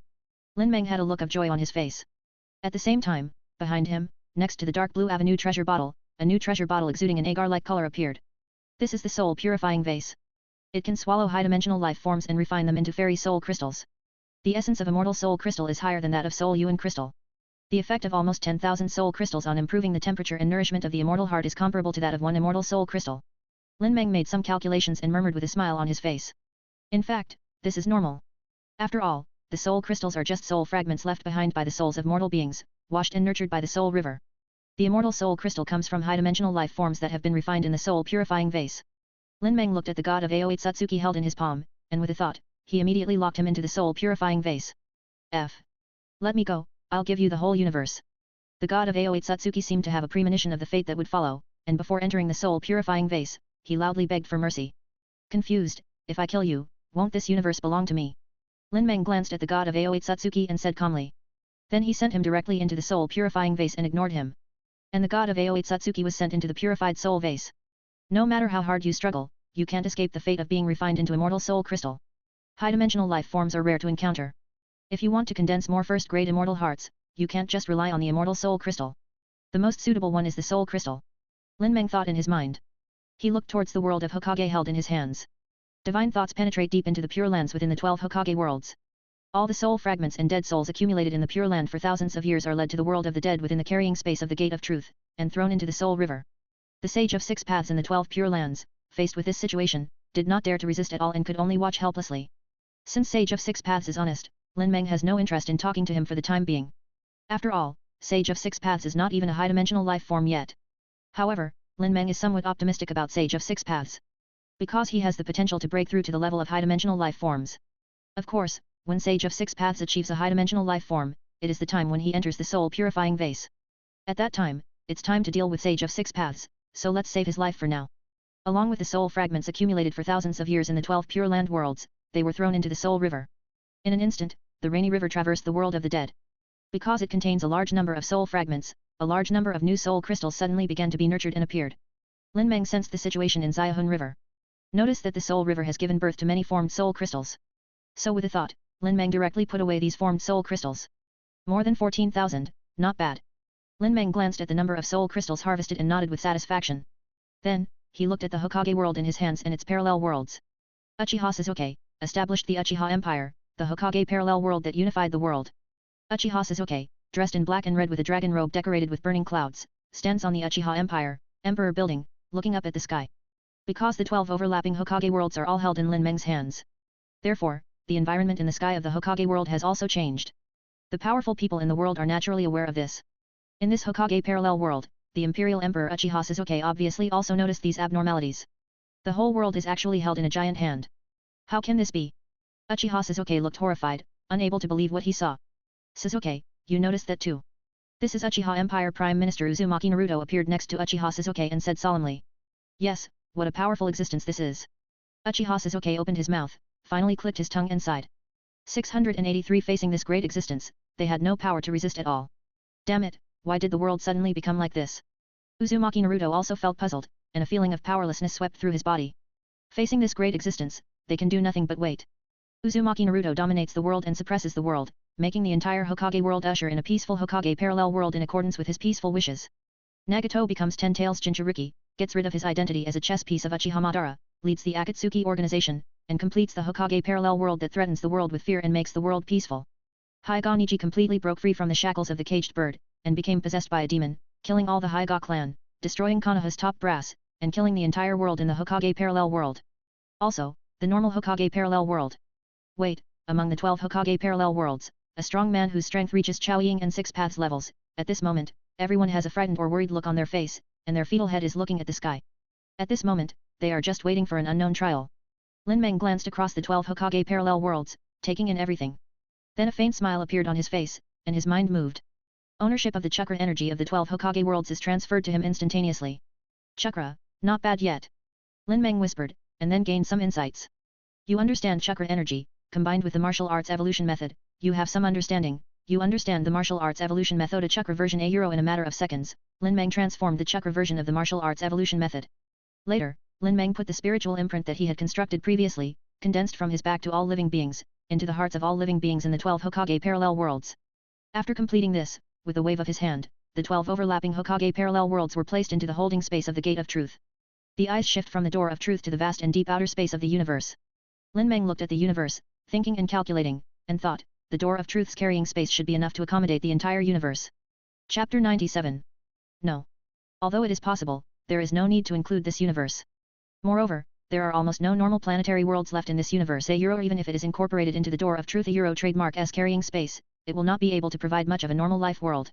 Lin Meng had a look of joy on his face. At the same time, behind him, next to the dark blue avenue treasure bottle, a new treasure bottle exuding an agar-like color appeared. This is the soul-purifying vase. It can swallow high-dimensional life forms and refine them into fairy soul crystals. The essence of immortal soul crystal is higher than that of soul yuan crystal. The effect of almost 10,000 soul crystals on improving the temperature and nourishment of the immortal heart is comparable to that of one immortal soul crystal. Lin Meng made some calculations and murmured with a smile on his face. In fact, this is normal. After all, the soul crystals are just soul fragments left behind by the souls of mortal beings, washed and nurtured by the soul river. The immortal soul crystal comes from high-dimensional life forms that have been refined in the soul-purifying vase. Lin Meng looked at the god of Aoite Satsuki held in his palm, and with a thought, he immediately locked him into the soul-purifying vase. Let me go, I'll give you the whole universe. The god of Aoite Satsuki seemed to have a premonition of the fate that would follow, and before entering the soul-purifying vase, he loudly begged for mercy. Confused, if I kill you, won't this universe belong to me? Lin Meng glanced at the god of Aoite Satsuki and said calmly. Then he sent him directly into the soul-purifying vase and ignored him. And the god of Aoite Satsuki was sent into the purified soul vase. No matter how hard you struggle, you can't escape the fate of being refined into immortal soul crystal. High-dimensional life forms are rare to encounter. If you want to condense more first-grade immortal hearts, you can't just rely on the immortal soul crystal. The most suitable one is the soul crystal. Lin Meng thought in his mind. He looked towards the world of Hokage held in his hands. Divine thoughts penetrate deep into the Pure Lands within the 12 Hokage worlds. All the soul fragments and dead souls accumulated in the Pure Land for thousands of years are led to the world of the dead within the carrying space of the Gate of Truth, and thrown into the Soul River. The Sage of Six Paths in the 12 Pure Lands, faced with this situation, did not dare to resist at all and could only watch helplessly. Since Sage of Six Paths is honest, Lin Meng has no interest in talking to him for the time being. After all, Sage of Six Paths is not even a high-dimensional life form yet. However, Lin Meng is somewhat optimistic about Sage of Six Paths. Because he has the potential to break through to the level of high-dimensional life forms. Of course, when Sage of Six Paths achieves a high-dimensional life form, it is the time when he enters the soul-purifying vase. At that time, it's time to deal with Sage of Six Paths, so let's save his life for now. Along with the soul fragments accumulated for thousands of years in the 12 Pure Land worlds, they were thrown into the Soul River. In an instant, the rainy river traversed the world of the dead. Because it contains a large number of soul fragments, a large number of new soul crystals suddenly began to be nurtured and appeared. Lin Meng sensed the situation in Xiahun River. Notice that the Soul River has given birth to many formed soul crystals. So with a thought, Lin Meng directly put away these formed soul crystals. More than 14,000, not bad. Lin Meng glanced at the number of soul crystals harvested and nodded with satisfaction. Then, he looked at the Hokage world in his hands and its parallel worlds. Uchiha Sasuke established the Uchiha Empire, the Hokage parallel world that unified the world. Uchiha Sasuke, dressed in black and red with a dragon robe decorated with burning clouds, stands on the Uchiha Empire, Emperor building, looking up at the sky. Because the 12 overlapping Hokage worlds are all held in Lin Meng's hands. Therefore, the environment in the sky of the Hokage world has also changed. The powerful people in the world are naturally aware of this. In this Hokage parallel world, the Imperial Emperor Uchiha Sasuke obviously also noticed these abnormalities. The whole world is actually held in a giant hand. How can this be? Uchiha Sasuke looked horrified, unable to believe what he saw. Sasuke, you noticed that too. This is Uchiha Empire Prime Minister Uzumaki Naruto appeared next to Uchiha Sasuke and said solemnly. Yes, what a powerful existence this is. Uchiha Sasuke opened his mouth, finally clicked his tongue and sighed. 683 facing this great existence, they had no power to resist at all. Damn it, why did the world suddenly become like this? Uzumaki Naruto also felt puzzled, and a feeling of powerlessness swept through his body. Facing this great existence, they can do nothing but wait. Uzumaki Naruto dominates the world and suppresses the world, making the entire Hokage world usher in a peaceful Hokage parallel world in accordance with his peaceful wishes. Nagato becomes Ten Tails Jinchuriki, gets rid of his identity as a chess piece of Uchiha Madara, leads the Akatsuki organization, and completes the Hokage parallel world that threatens the world with fear and makes the world peaceful. Haiga completely broke free from the shackles of the caged bird, and became possessed by a demon, killing all the Haiga clan, destroying Konoha's top brass, and killing the entire world in the Hokage parallel world. Also, the normal Hokage parallel world. Wait, among the 12 Hokage parallel worlds, a strong man whose strength reaches Chaoying and 6 paths levels, at this moment, everyone has a frightened or worried look on their face, and their fetal head is looking at the sky. At this moment, they are just waiting for an unknown trial. Lin Meng glanced across the 12 Hokage parallel worlds, taking in everything. Then a faint smile appeared on his face, and his mind moved. Ownership of the chakra energy of the 12 Hokage worlds is transferred to him instantaneously. Chakra, not bad yet. Lin Meng whispered, and then gained some insights. You understand chakra energy, combined with the martial arts evolution method, you have some understanding. You understand the martial arts evolution method. A chakra version in a matter of seconds, Lin Meng transformed the chakra version of the martial arts evolution method. Later, Lin Meng put the spiritual imprint that he had constructed previously, condensed from his back to all living beings, into the hearts of all living beings in the 12 Hokage parallel worlds. After completing this, with a wave of his hand, the 12 overlapping Hokage parallel worlds were placed into the holding space of the Gate of Truth. The eyes shift from the door of truth to the vast and deep outer space of the universe. Lin Meng looked at the universe, thinking and calculating, and thought, the door of truth's carrying space should be enough to accommodate the entire universe. Chapter 97. No. Although it is possible, there is no need to include this universe. Moreover, there are almost no normal planetary worlds left in this universe. Even if it is incorporated into the door of truth trademark as carrying space, it will not be able to provide much of a normal life world.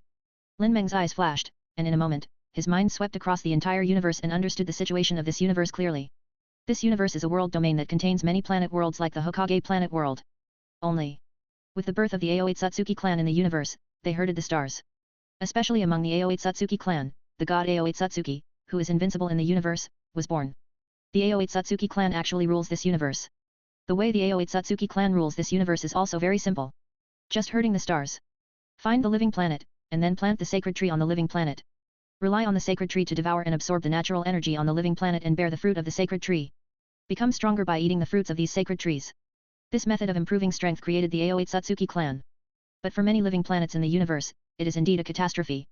Lin Meng's eyes flashed, and in a moment, his mind swept across the entire universe and understood the situation of this universe clearly. This universe is a world domain that contains many planet worlds like the Hokage planet world. Only. With the birth of the Aoi Satsuki clan in the universe, they herded the stars. Especially among the Aoi Satsuki clan, the god Aoi Satsuki, who is invincible in the universe, was born. The Aoi Satsuki clan actually rules this universe. The way the Aoi Satsuki clan rules this universe is also very simple. Just herding the stars. Find the living planet, and then plant the sacred tree on the living planet. Rely on the sacred tree to devour and absorb the natural energy on the living planet and bear the fruit of the sacred tree. Become stronger by eating the fruits of these sacred trees. This method of improving strength created the Aoi Satsuki clan. But for many living planets in the universe, it is indeed a catastrophe.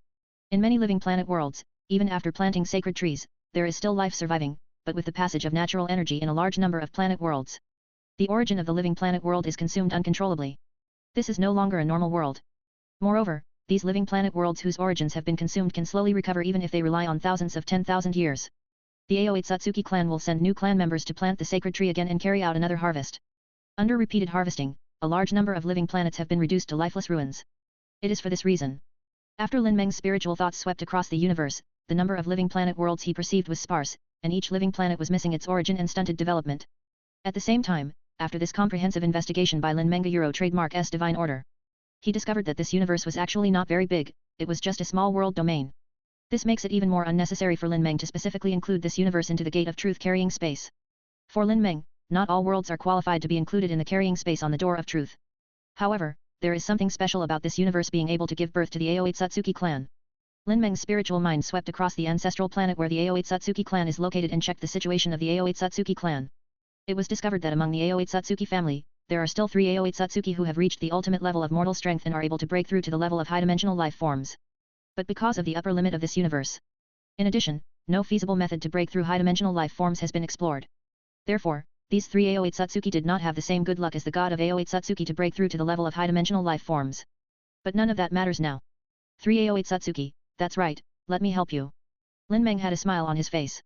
In many living planet worlds, even after planting sacred trees, there is still life surviving, but with the passage of natural energy in a large number of planet worlds. The origin of the living planet world is consumed uncontrollably. This is no longer a normal world. Moreover, these living planet worlds whose origins have been consumed can slowly recover even if they rely on thousands of 10,000 years. The Aoi Satsuki clan will send new clan members to plant the sacred tree again and carry out another harvest. Under repeated harvesting, a large number of living planets have been reduced to lifeless ruins. It is for this reason. After Lin Meng's spiritual thoughts swept across the universe, the number of living planet worlds he perceived was sparse, and each living planet was missing its origin and stunted development. At the same time, after this comprehensive investigation by Lin Meng trademark S divine order, he discovered that this universe was actually not very big, it was just a small world domain. This makes it even more unnecessary for Lin Meng to specifically include this universe into the Gate of Truth carrying space. For Lin Meng, not all worlds are qualified to be included in the carrying space on the Door of Truth. However, there is something special about this universe being able to give birth to the Aoi Satsuki clan. Lin Meng's spiritual mind swept across the ancestral planet where the Aoi Satsuki clan is located and checked the situation of the Aoi Satsuki clan. It was discovered that among the Aoi Satsuki family, there are still 3 Aoi Satsuki who have reached the ultimate level of mortal strength and are able to break through to the level of high-dimensional life forms. But because of the upper limit of this universe. In addition, no feasible method to break through high-dimensional life forms has been explored. Therefore, these 3 Aoi Satsuki did not have the same good luck as the god of Aoi Satsuki to break through to the level of high-dimensional life forms. But none of that matters now. 3 Aoi Satsuki, that's right, let me help you. Lin Meng had a smile on his face.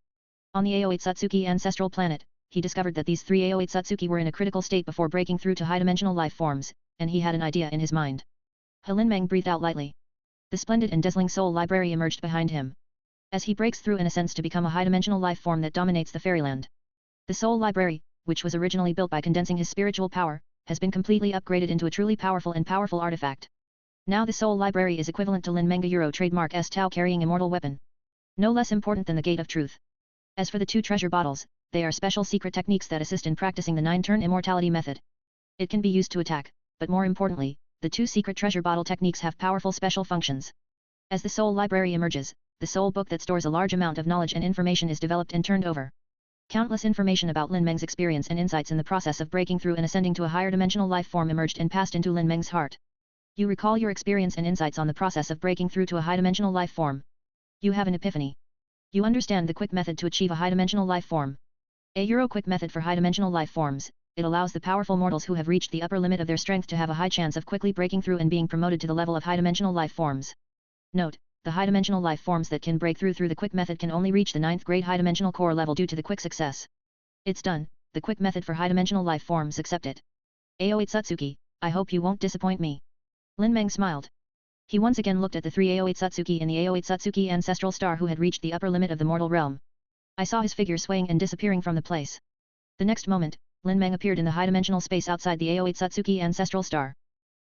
On the Aoi Satsuki ancestral planet, he discovered that these 3 Aoi Satsuki were in a critical state before breaking through to high-dimensional life forms, and he had an idea in his mind. Lin Meng breathed out lightly. The splendid and dazzling soul library emerged behind him. As he breaks through and ascends to become a high-dimensional life form that dominates the fairyland. The soul library, which was originally built by condensing his spiritual power, has been completely upgraded into a truly powerful artifact. Now the soul library is equivalent to Lin Meng trademark S Tao carrying immortal weapon. No less important than the Gate of Truth. As for the 2 treasure bottles, they are special secret techniques that assist in practicing the 9-turn immortality method. It can be used to attack, but more importantly, the 2 secret treasure bottle techniques have powerful special functions. As the soul library emerges, the soul book that stores a large amount of knowledge and information is developed and turned over. Countless information about Lin Meng's experience and insights in the process of breaking through and ascending to a higher dimensional life form emerged and passed into Lin Meng's heart. You recall your experience and insights on the process of breaking through to a high-dimensional life form. You have an epiphany. You understand the quick method to achieve a high-dimensional life form. A quick method for high-dimensional life forms, it allows the powerful mortals who have reached the upper limit of their strength to have a high chance of quickly breaking through and being promoted to the level of high-dimensional life forms. Note, the high-dimensional life forms that can break through the quick method can only reach the 9th grade high-dimensional core level due to the quick success. It's done, the quick method for high-dimensional life forms accepted. Aoi Satsuki, I hope you won't disappoint me. Lin Meng smiled. He once again looked at the 3 Aoi Satsuki in the Aoi Satsuki ancestral star who had reached the upper limit of the mortal realm. I saw his figure swaying and disappearing from the place. The next moment, Lin Meng appeared in the high-dimensional space outside the Aoi Satsuki ancestral star.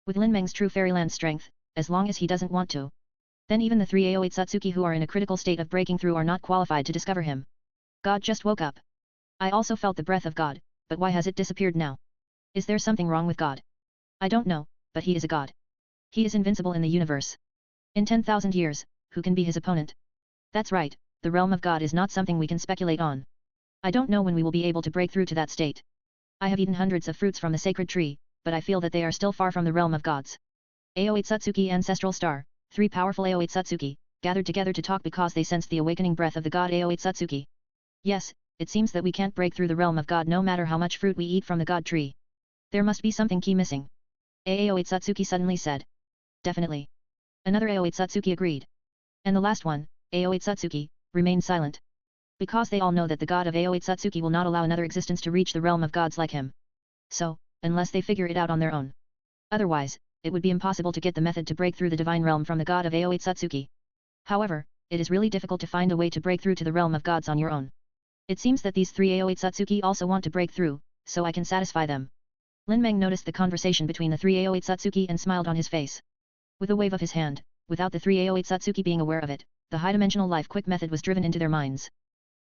With Lin Meng's true fairyland strength, as long as he doesn't want to, then even the 3 Aoi Satsuki who are in a critical state of breaking through are not qualified to discover him. God just woke up. I also felt the breath of God, but why has it disappeared now? Is there something wrong with God? I don't know, but he is a god. He is invincible in the universe. In 10,000 years, who can be his opponent? That's right, the realm of God is not something we can speculate on. I don't know when we will be able to break through to that state. I have eaten hundreds of fruits from the sacred tree, but I feel that they are still far from the realm of gods. Aoi Satsuki ancestral star, 3 powerful Aoi Satsuki, gathered together to talk because they sensed the awakening breath of the god Aoi Satsuki. Yes, it seems that we can't break through the realm of God no matter how much fruit we eat from the god tree. There must be something key missing. Aoi Satsuki suddenly said. Definitely. Another Aoi Satsuki agreed. And the last one, Aoi Satsuki, remained silent. Because they all know that the god of Aoi Satsuki will not allow another existence to reach the realm of gods like him. So, unless they figure it out on their own. Otherwise, it would be impossible to get the method to break through the divine realm from the god of Aoi Satsuki. However, it is really difficult to find a way to break through to the realm of gods on your own. It seems that these 3 Aoi Satsuki also want to break through, so I can satisfy them. Lin Meng noticed the conversation between the 3 Aoi Satsuki and smiled on his face. With a wave of his hand, without the 3 Aoi Satsuki being aware of it, the high-dimensional life quick method was driven into their minds.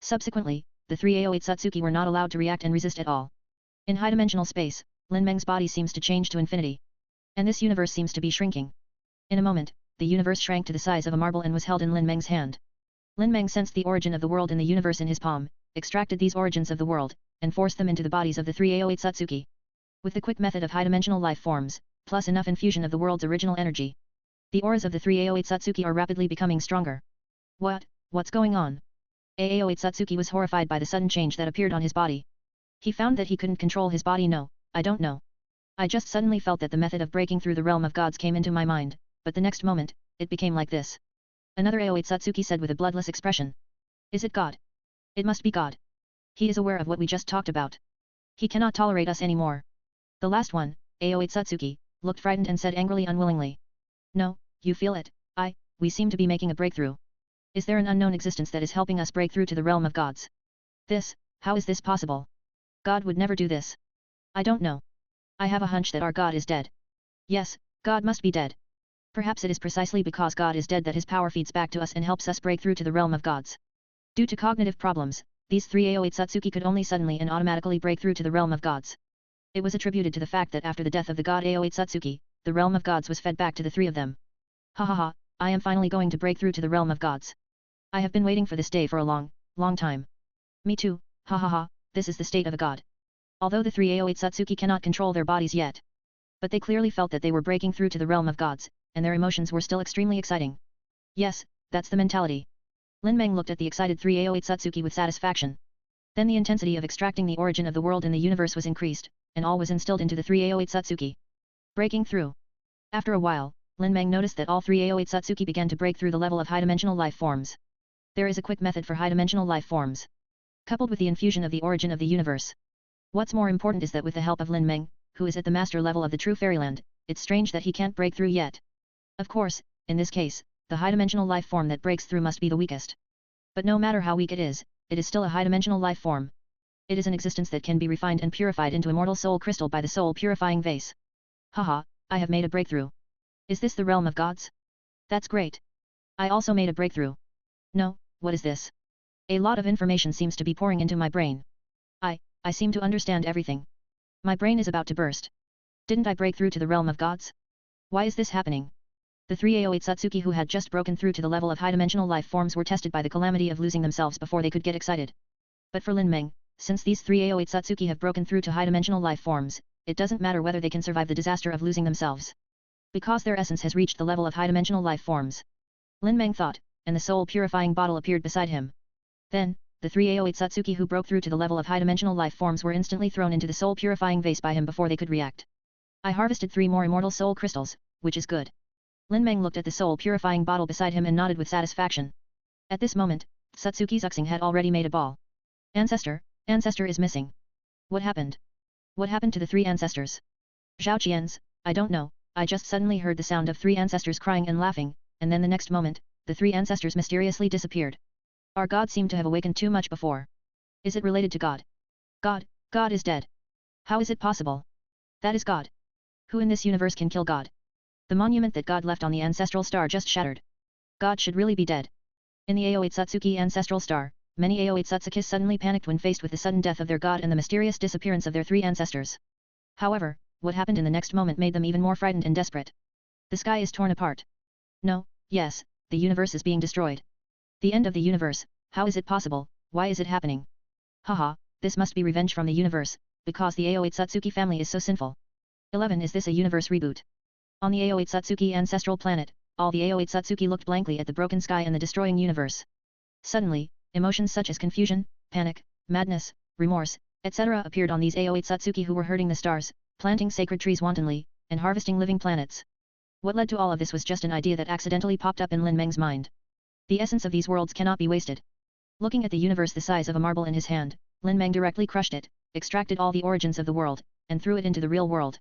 Subsequently, the 3 Aoi Satsuki were not allowed to react and resist at all. In high-dimensional space, Lin Meng's body seems to change to infinity. And this universe seems to be shrinking. In a moment, the universe shrank to the size of a marble and was held in Lin Meng's hand. Lin Meng sensed the origin of the world in the universe in his palm, extracted these origins of the world, and forced them into the bodies of the 3 Aoi Satsuki. With the quick method of high-dimensional life forms, plus enough infusion of the world's original energy, the auras of the 3 Aoi Satsuki are rapidly becoming stronger. What's going on? Aoi Satsuki was horrified by the sudden change that appeared on his body. He found that he couldn't control his body. No, I don't know. I just suddenly felt that the method of breaking through the realm of gods came into my mind, but the next moment, it became like this. Another Aoi Satsuki said with a bloodless expression. Is it God? It must be God. He is aware of what we just talked about. He cannot tolerate us anymore. The last one, Aoi Satsuki, looked frightened and said angrily unwillingly. No, you feel it, we seem to be making a breakthrough. Is there an unknown existence that is helping us break through to the realm of gods? How is this possible? God would never do this. I don't know. I have a hunch that our God is dead. Yes, God must be dead. Perhaps it is precisely because God is dead that his power feeds back to us and helps us break through to the realm of gods. Due to cognitive problems, these 3 Aoi Satsuki could only suddenly and automatically break through to the realm of gods. It was attributed to the fact that after the death of the god Aoi Satsuki, the realm of gods was fed back to the 3 of them. Ha ha ha, I am finally going to break through to the realm of gods. I have been waiting for this day for a long time. Me too, ha ha ha, this is the state of a god. Although the 3 Aoi Satsuki cannot control their bodies yet. But they clearly felt that they were breaking through to the realm of gods, and their emotions were still extremely exciting. Yes, that's the mentality. Lin Meng looked at the excited 3 Aoi Satsuki with satisfaction. Then the intensity of extracting the origin of the world in the universe was increased, and all was instilled into the 3 Aoi Satsuki. Breaking through. After a while, Lin Meng noticed that all 3 Aoi Satsuki began to break through the level of high-dimensional life forms. There is a quick method for high-dimensional life forms. Coupled with the infusion of the origin of the universe. What's more important is that with the help of Lin Meng, who is at the master level of the true fairyland, it's strange that he can't break through yet. Of course, in this case, the high-dimensional life form that breaks through must be the weakest. But no matter how weak it is still a high-dimensional life form. It is an existence that can be refined and purified into immortal soul crystal by the soul-purifying vase. Haha, I have made a breakthrough. Is this the realm of gods? That's great. I also made a breakthrough. No, what is this? A lot of information seems to be pouring into my brain. I seem to understand everything. My brain is about to burst. Didn't I break through to the realm of gods? Why is this happening? The 3 Aoi Satsuki who had just broken through to the level of high-dimensional life forms were tested by the calamity of losing themselves before they could get excited. But for Lin Meng, since these 3 Aoi Satsuki have broken through to high-dimensional life forms, it doesn't matter whether they can survive the disaster of losing themselves. Because their essence has reached the level of high-dimensional life forms. Lin Meng thought, and the soul-purifying bottle appeared beside him. Then, the 308 Satsuki who broke through to the level of high-dimensional life forms were instantly thrown into the soul-purifying vase by him before they could react. I harvested 3 more immortal soul crystals, which is good. Lin Meng looked at the soul-purifying bottle beside him and nodded with satisfaction. At this moment, Satsuki Zuxing had already made a ball. Ancestor is missing. What happened? What happened to the 3 ancestors? Zhao Qian's, I don't know, I just suddenly heard the sound of 3 ancestors crying and laughing, and then the next moment, the 3 ancestors mysteriously disappeared. Our god seemed to have awakened too much before. Is it related to God? God is dead. How is it possible? That is God. Who in this universe can kill God? The monument that God left on the ancestral star just shattered. God should really be dead. In the A08 Satsuki ancestral star, many A08 Satsukis suddenly panicked when faced with the sudden death of their god and the mysterious disappearance of their 3 ancestors. However, what happened in the next moment made them even more frightened and desperate. The sky is torn apart. No, yes, the universe is being destroyed. The end of the universe, how is it possible, why is it happening? Haha, this must be revenge from the universe, because the A08 Satsuki family is so sinful. 11. Is this a universe reboot? On the A08 Satsuki ancestral planet, all the A08 Satsuki looked blankly at the broken sky and the destroying universe. Suddenly, emotions such as confusion, panic, madness, remorse, etc. appeared on these A08 Satsuki who were hurting the stars, planting sacred trees wantonly, and harvesting living planets. What led to all of this was just an idea that accidentally popped up in Lin Meng's mind. The essence of these worlds cannot be wasted. Looking at the universe the size of a marble in his hand, Lin Meng directly crushed it, extracted all the origins of the world, and threw it into the real world.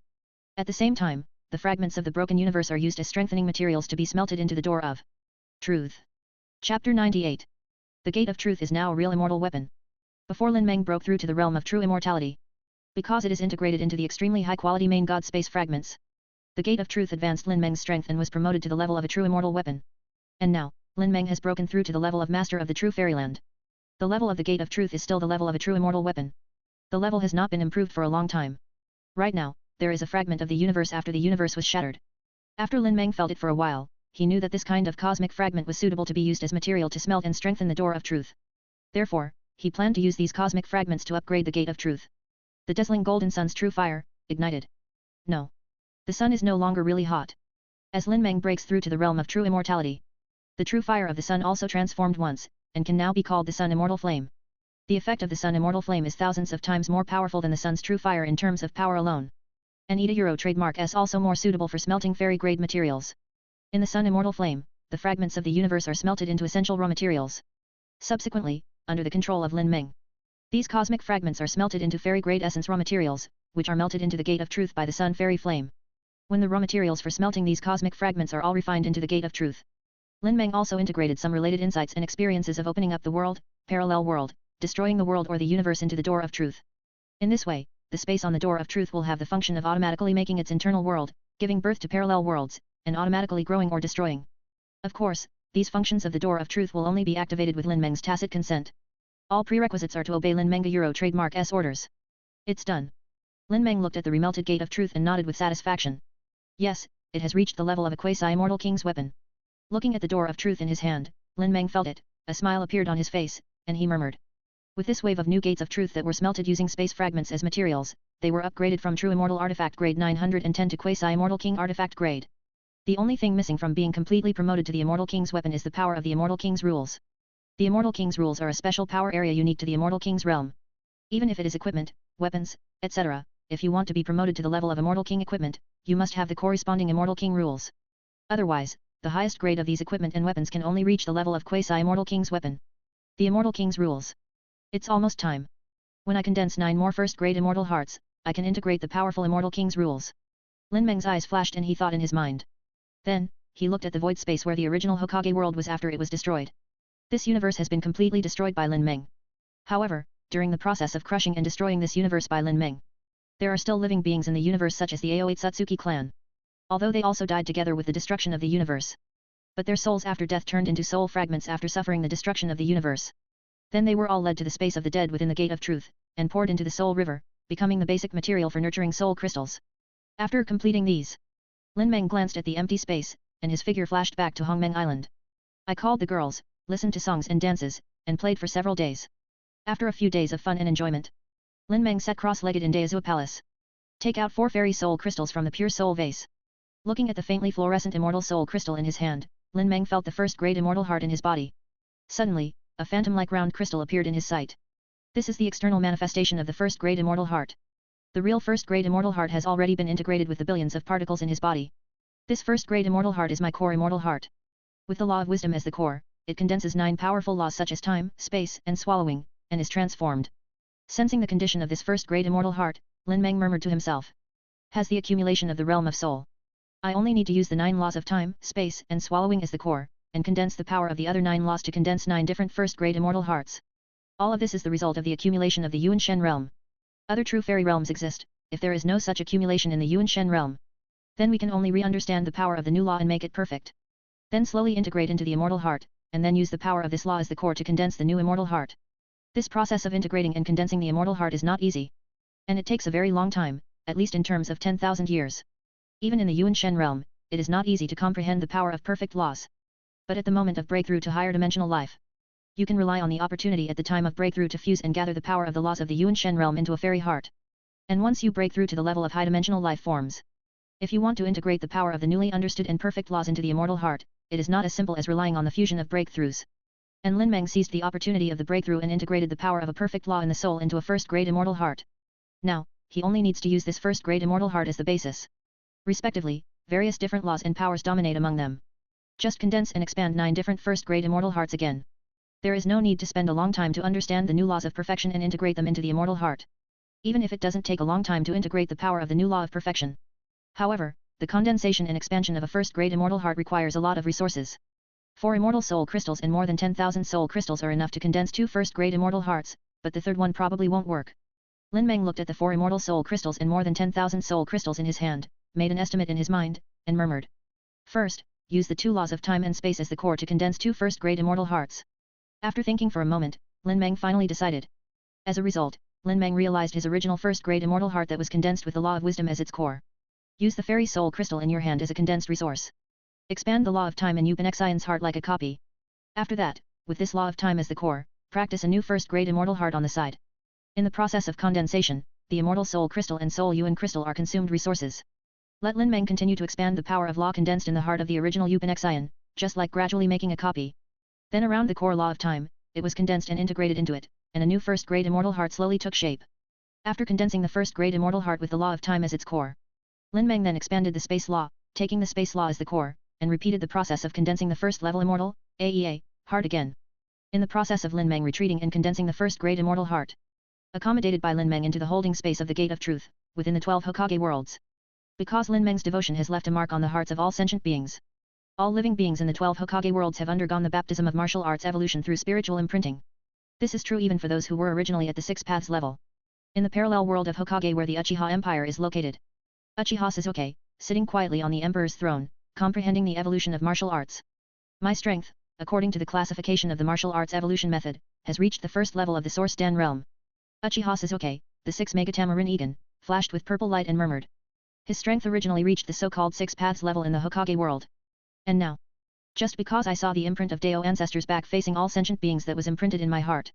At the same time, the fragments of the broken universe are used as strengthening materials to be smelted into the door of truth. Chapter 98. The Gate of Truth is now a real immortal weapon. Before Lin Meng broke through to the realm of true immortality, because it is integrated into the extremely high-quality main god space fragments, the Gate of Truth advanced Lin Meng's strength and was promoted to the level of a true immortal weapon. And now, Lin Meng has broken through to the level of master of the true fairyland. The level of the Gate of Truth is still the level of a true immortal weapon. The level has not been improved for a long time. Right now, there is a fragment of the universe after the universe was shattered. After Lin Meng felt it for a while, he knew that this kind of cosmic fragment was suitable to be used as material to smelt and strengthen the door of truth. Therefore, he planned to use these cosmic fragments to upgrade the Gate of Truth. The dazzling golden sun's true fire, ignited. No. The sun is no longer really hot. As Lin Meng breaks through to the realm of true immortality, the true fire of the sun also transformed once, and can now be called the sun immortal flame. The effect of the sun immortal flame is thousands of times more powerful than the sun's true fire in terms of power alone. An ETA Euro trademark is also more suitable for smelting fairy-grade materials. In the sun immortal flame, the fragments of the universe are smelted into essential raw materials. Subsequently, under the control of Lin Meng, these cosmic fragments are smelted into fairy-grade essence raw materials, which are melted into the Gate of Truth by the sun fairy flame. When the raw materials for smelting these cosmic fragments are all refined into the Gate of Truth, Lin Meng also integrated some related insights and experiences of opening up the world, parallel world, destroying the world or the universe into the door of truth. In this way, the space on the door of truth will have the function of automatically making its internal world, giving birth to parallel worlds, and automatically growing or destroying. Of course, these functions of the door of truth will only be activated with Lin Meng's tacit consent. All prerequisites are to obey Lin Meng Euro trademark S orders. It's done. Lin Meng looked at the remelted Gate of Truth and nodded with satisfaction. Yes, it has reached the level of a quasi-immortal king's weapon. Looking at the door of truth in his hand, Lin Meng felt it, a smile appeared on his face, and he murmured. With this wave of new gates of truth that were smelted using space fragments as materials, they were upgraded from true immortal artifact grade 910 to quasi-immortal king artifact grade. The only thing missing from being completely promoted to the immortal king's weapon is the power of the immortal king's rules. The immortal king's rules are a special power area unique to the immortal king's realm. Even if it is equipment, weapons, etc., if you want to be promoted to the level of immortal king equipment, you must have the corresponding immortal king rules. Otherwise, the highest grade of these equipment and weapons can only reach the level of quasi-immortal king's weapon. The immortal king's rules. It's almost time. When I condense 9 more first-grade immortal hearts, I can integrate the powerful immortal king's rules. Lin Meng's eyes flashed and he thought in his mind. Then, he looked at the void space where the original Hokage world was after it was destroyed. This universe has been completely destroyed by Lin Meng. However, during the process of crushing and destroying this universe by Lin Meng, there are still living beings in the universe such as the A08 Satsuki clan. Although they also died together with the destruction of the universe. But their souls after death turned into soul fragments after suffering the destruction of the universe. Then they were all led to the space of the dead within the Gate of Truth, and poured into the Soul River, becoming the basic material for nurturing soul crystals. After completing these, Lin Meng glanced at the empty space, and his figure flashed back to Hongmeng Island. I called the girls, listened to songs and dances, and played for several days. After a few days of fun and enjoyment, Lin Meng sat cross-legged in Daizhou Palace. Take out 4 fairy soul crystals from the pure soul vase. Looking at the faintly fluorescent immortal soul crystal in his hand, Lin Meng felt the first-grade immortal heart in his body. Suddenly, a phantom-like round crystal appeared in his sight. This is the external manifestation of the first grade immortal heart. The real first grade immortal heart has already been integrated with the billions of particles in his body. This first grade immortal heart is my core immortal heart. With the law of wisdom as the core, it condenses 9 powerful laws such as time, space, and swallowing, and is transformed. Sensing the condition of this first grade immortal heart, Lin Meng murmured to himself. Has the accumulation of the realm of soul. I only need to use the 9 laws of time, space, and swallowing as the core, and condense the power of the other 9 laws to condense 9 different first grade immortal hearts. All of this is the result of the accumulation of the Yuan Shen realm. Other true fairy realms exist. If there is no such accumulation in the Yuan Shen realm, then we can only re-understand the power of the new law and make it perfect. Then slowly integrate into the immortal heart, and then use the power of this law as the core to condense the new immortal heart. This process of integrating and condensing the immortal heart is not easy. And it takes a very long time, at least in terms of 10,000 years. Even in the Yuan Shen realm, it is not easy to comprehend the power of perfect laws. But at the moment of breakthrough to higher dimensional life, you can rely on the opportunity at the time of breakthrough to fuse and gather the power of the laws of the Yuan Shen realm into a fairy heart. And once you break through to the level of high dimensional life forms, if you want to integrate the power of the newly understood and perfect laws into the immortal heart, it is not as simple as relying on the fusion of breakthroughs. And Lin Meng seized the opportunity of the breakthrough and integrated the power of a perfect law in the soul into a first grade immortal heart. Now, he only needs to use this first grade immortal heart as the basis. Respectively, various different laws and powers dominate among them. Just condense and expand 9 different first grade immortal hearts again. There is no need to spend a long time to understand the new laws of perfection and integrate them into the immortal heart. Even if it doesn't take a long time to integrate the power of the new law of perfection. However, the condensation and expansion of a first grade immortal heart requires a lot of resources. 4 immortal soul crystals and more than 10,000 soul crystals are enough to condense 2 first grade immortal hearts, but the third one probably won't work. Lin Meng looked at the 4 immortal soul crystals and more than 10,000 soul crystals in his hand, made an estimate in his mind, and murmured. First, use the 2 laws of time and space as the core to condense 2 first grade immortal hearts. After thinking for a moment, Lin Meng finally decided. As a result, Lin Meng realized his original first grade immortal heart that was condensed with the law of wisdom as its core. Use the fairy soul crystal in your hand as a condensed resource. Expand the law of time in Upanixian's heart like a copy. After that, with this law of time as the core, practice a new first grade immortal heart on the side. In the process of condensation, the immortal soul crystal and soul yuan crystal are consumed resources. Let Lin Meng continue to expand the power of law condensed in the heart of the original Upanixian, just like gradually making a copy. Then around the core law of time, it was condensed and integrated into it, and a new first grade immortal heart slowly took shape. After condensing the first grade immortal heart with the law of time as its core, Lin Meng then expanded the space law, taking the space law as the core, and repeated the process of condensing the first level immortal, AEA, heart again. In the process of Lin Meng retreating and condensing the first grade immortal heart, accommodated by Lin Meng into the holding space of the Gate of Truth, within the 12 Hokage worlds. Because Lin Meng's devotion has left a mark on the hearts of all sentient beings. All living beings in the 12 Hokage worlds have undergone the baptism of martial arts evolution through spiritual imprinting. This is true even for those who were originally at the 6 paths level. In the parallel world of Hokage where the Uchiha Empire is located, Uchiha Sasuke, sitting quietly on the Emperor's throne, comprehending the evolution of martial arts. My strength, according to the classification of the martial arts evolution method, has reached the first level of the Source Dan realm. Uchiha Sasuke, the 6 Megatamarin Egan, flashed with purple light and murmured. His strength originally reached the so-called 6 paths level in the Hokage world. And now, just because I saw the imprint of Dao ancestors back facing all sentient beings that was imprinted in my heart,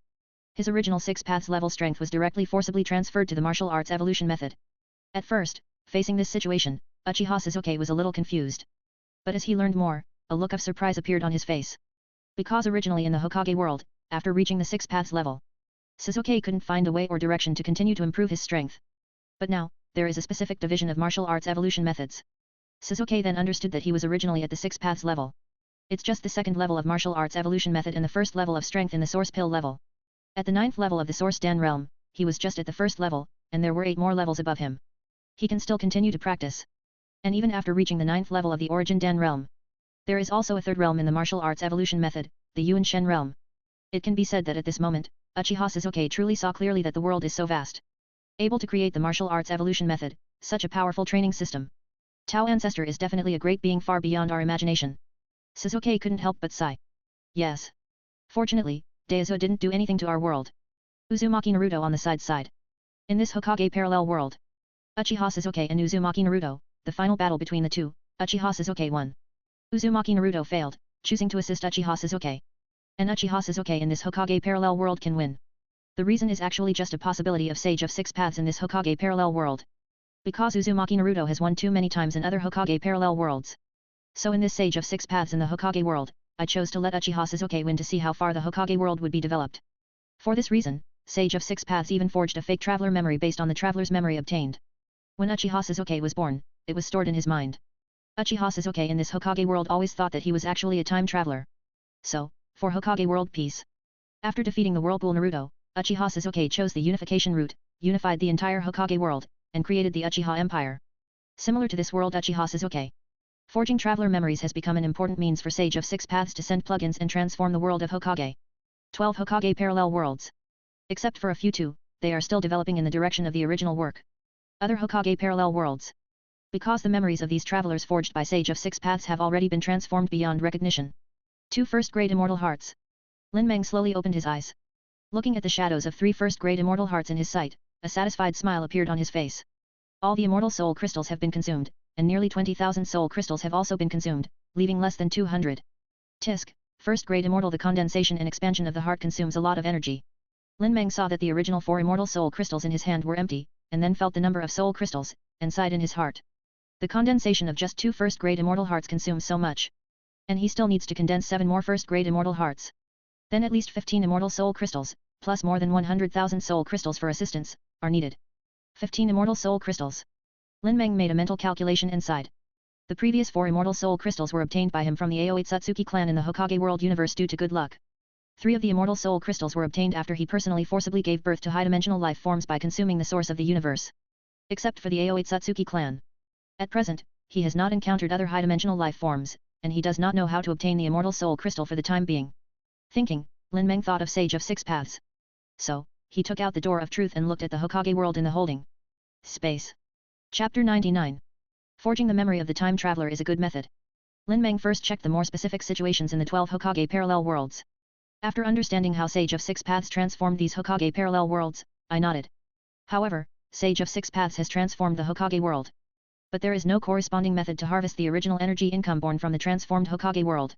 his original 6 paths level strength was directly forcibly transferred to the martial arts evolution method. At first, facing this situation, Uchiha Sasuke was a little confused. But as he learned more, a look of surprise appeared on his face. Because originally in the Hokage world, after reaching the 6 paths level, Sasuke couldn't find a way or direction to continue to improve his strength. But now, there is a specific division of martial arts evolution methods. Sasuke then understood that he was originally at the 6 paths level. It's just the second level of martial arts evolution method and the first level of strength in the source pill level. At the 9th level of the Source Dan realm, he was just at the first level, and there were 8 more levels above him. He can still continue to practice. And even after reaching the 9th level of the Origin Dan realm, there is also a third realm in the martial arts evolution method, the Yuan Shen realm. It can be said that at this moment, Uchiha Sasuke truly saw clearly that the world is so vast. Able to create the martial arts evolution method, such a powerful training system. Tao Ancestor is definitely a great being far beyond our imagination. Sasuke couldn't help but sigh. Yes. Fortunately, Daizu didn't do anything to our world. Uzumaki Naruto on the side. In this Hokage parallel world, Uchiha Sasuke and Uzumaki Naruto, the final battle between the two, Uchiha Sasuke won. Uzumaki Naruto failed, choosing to assist Uchiha Sasuke. And Uchiha Sasuke in this Hokage parallel world can win. The reason is actually just a possibility of Sage of 6 Paths in this Hokage parallel world. Because Uzumaki Naruto has won too many times in other Hokage parallel worlds. So in this Sage of 6 Paths in the Hokage world, I chose to let Uchiha Sasuke win to see how far the Hokage world would be developed. For this reason, Sage of Six Paths even forged a fake traveler memory based on the traveler's memory obtained. When Uchiha Sasuke was born, it was stored in his mind. Uchiha Sasuke in this Hokage world always thought that he was actually a time traveler. So, for Hokage world peace. After defeating the Whirlpool Naruto, Uchiha Sasuke chose the unification route, unified the entire Hokage world, and created the Uchiha Empire. Similar to this world Uchiha Sasuke. Forging traveler memories has become an important means for Sage of Six Paths to send plugins and transform the world of Hokage. 12 Hokage parallel worlds. Except for a few too, they are still developing in the direction of the original work. Other Hokage parallel worlds. Because the memories of these travelers forged by Sage of Six Paths have already been transformed beyond recognition. 2 first-grade immortal hearts. Lin Meng slowly opened his eyes. Looking at the shadows of 3 first-grade immortal hearts in his sight, a satisfied smile appeared on his face. All the immortal soul crystals have been consumed, and nearly 20,000 soul crystals have also been consumed, leaving less than 200. Tisk, first-grade immortal. The condensation and expansion of the heart consumes a lot of energy. Lin Meng saw that the original 4 immortal soul crystals in his hand were empty, and then felt the number of soul crystals, and sighed in his heart. The condensation of just 2 first-grade immortal hearts consumes so much. And he still needs to condense 7 more first-grade immortal hearts. Then at least 15 immortal soul crystals, plus more than 100,000 soul crystals for assistance, are needed. 15 immortal soul crystals. Lin Meng made a mental calculation and sighed. The previous 4 immortal soul crystals were obtained by him from the Aoitsutsuki clan in the Hokage world universe due to good luck. 3 of the immortal soul crystals were obtained after he personally forcibly gave birth to high-dimensional life forms by consuming the source of the universe. Except for the Aoitsutsuki clan. At present, he has not encountered other high-dimensional life forms, and he does not know how to obtain the immortal soul crystal for the time being. Thinking, Lin Meng thought of Sage of Six Paths. So, he took out the door of truth and looked at the Hokage world in the holding space. Chapter 99. Forging the memory of the time traveler is a good method. Lin Meng first checked the more specific situations in the 12 Hokage parallel worlds. After understanding how Sage of Six Paths transformed these Hokage parallel worlds, I nodded. However, Sage of Six Paths has transformed the Hokage world. But there is no corresponding method to harvest the original energy income born from the transformed Hokage world.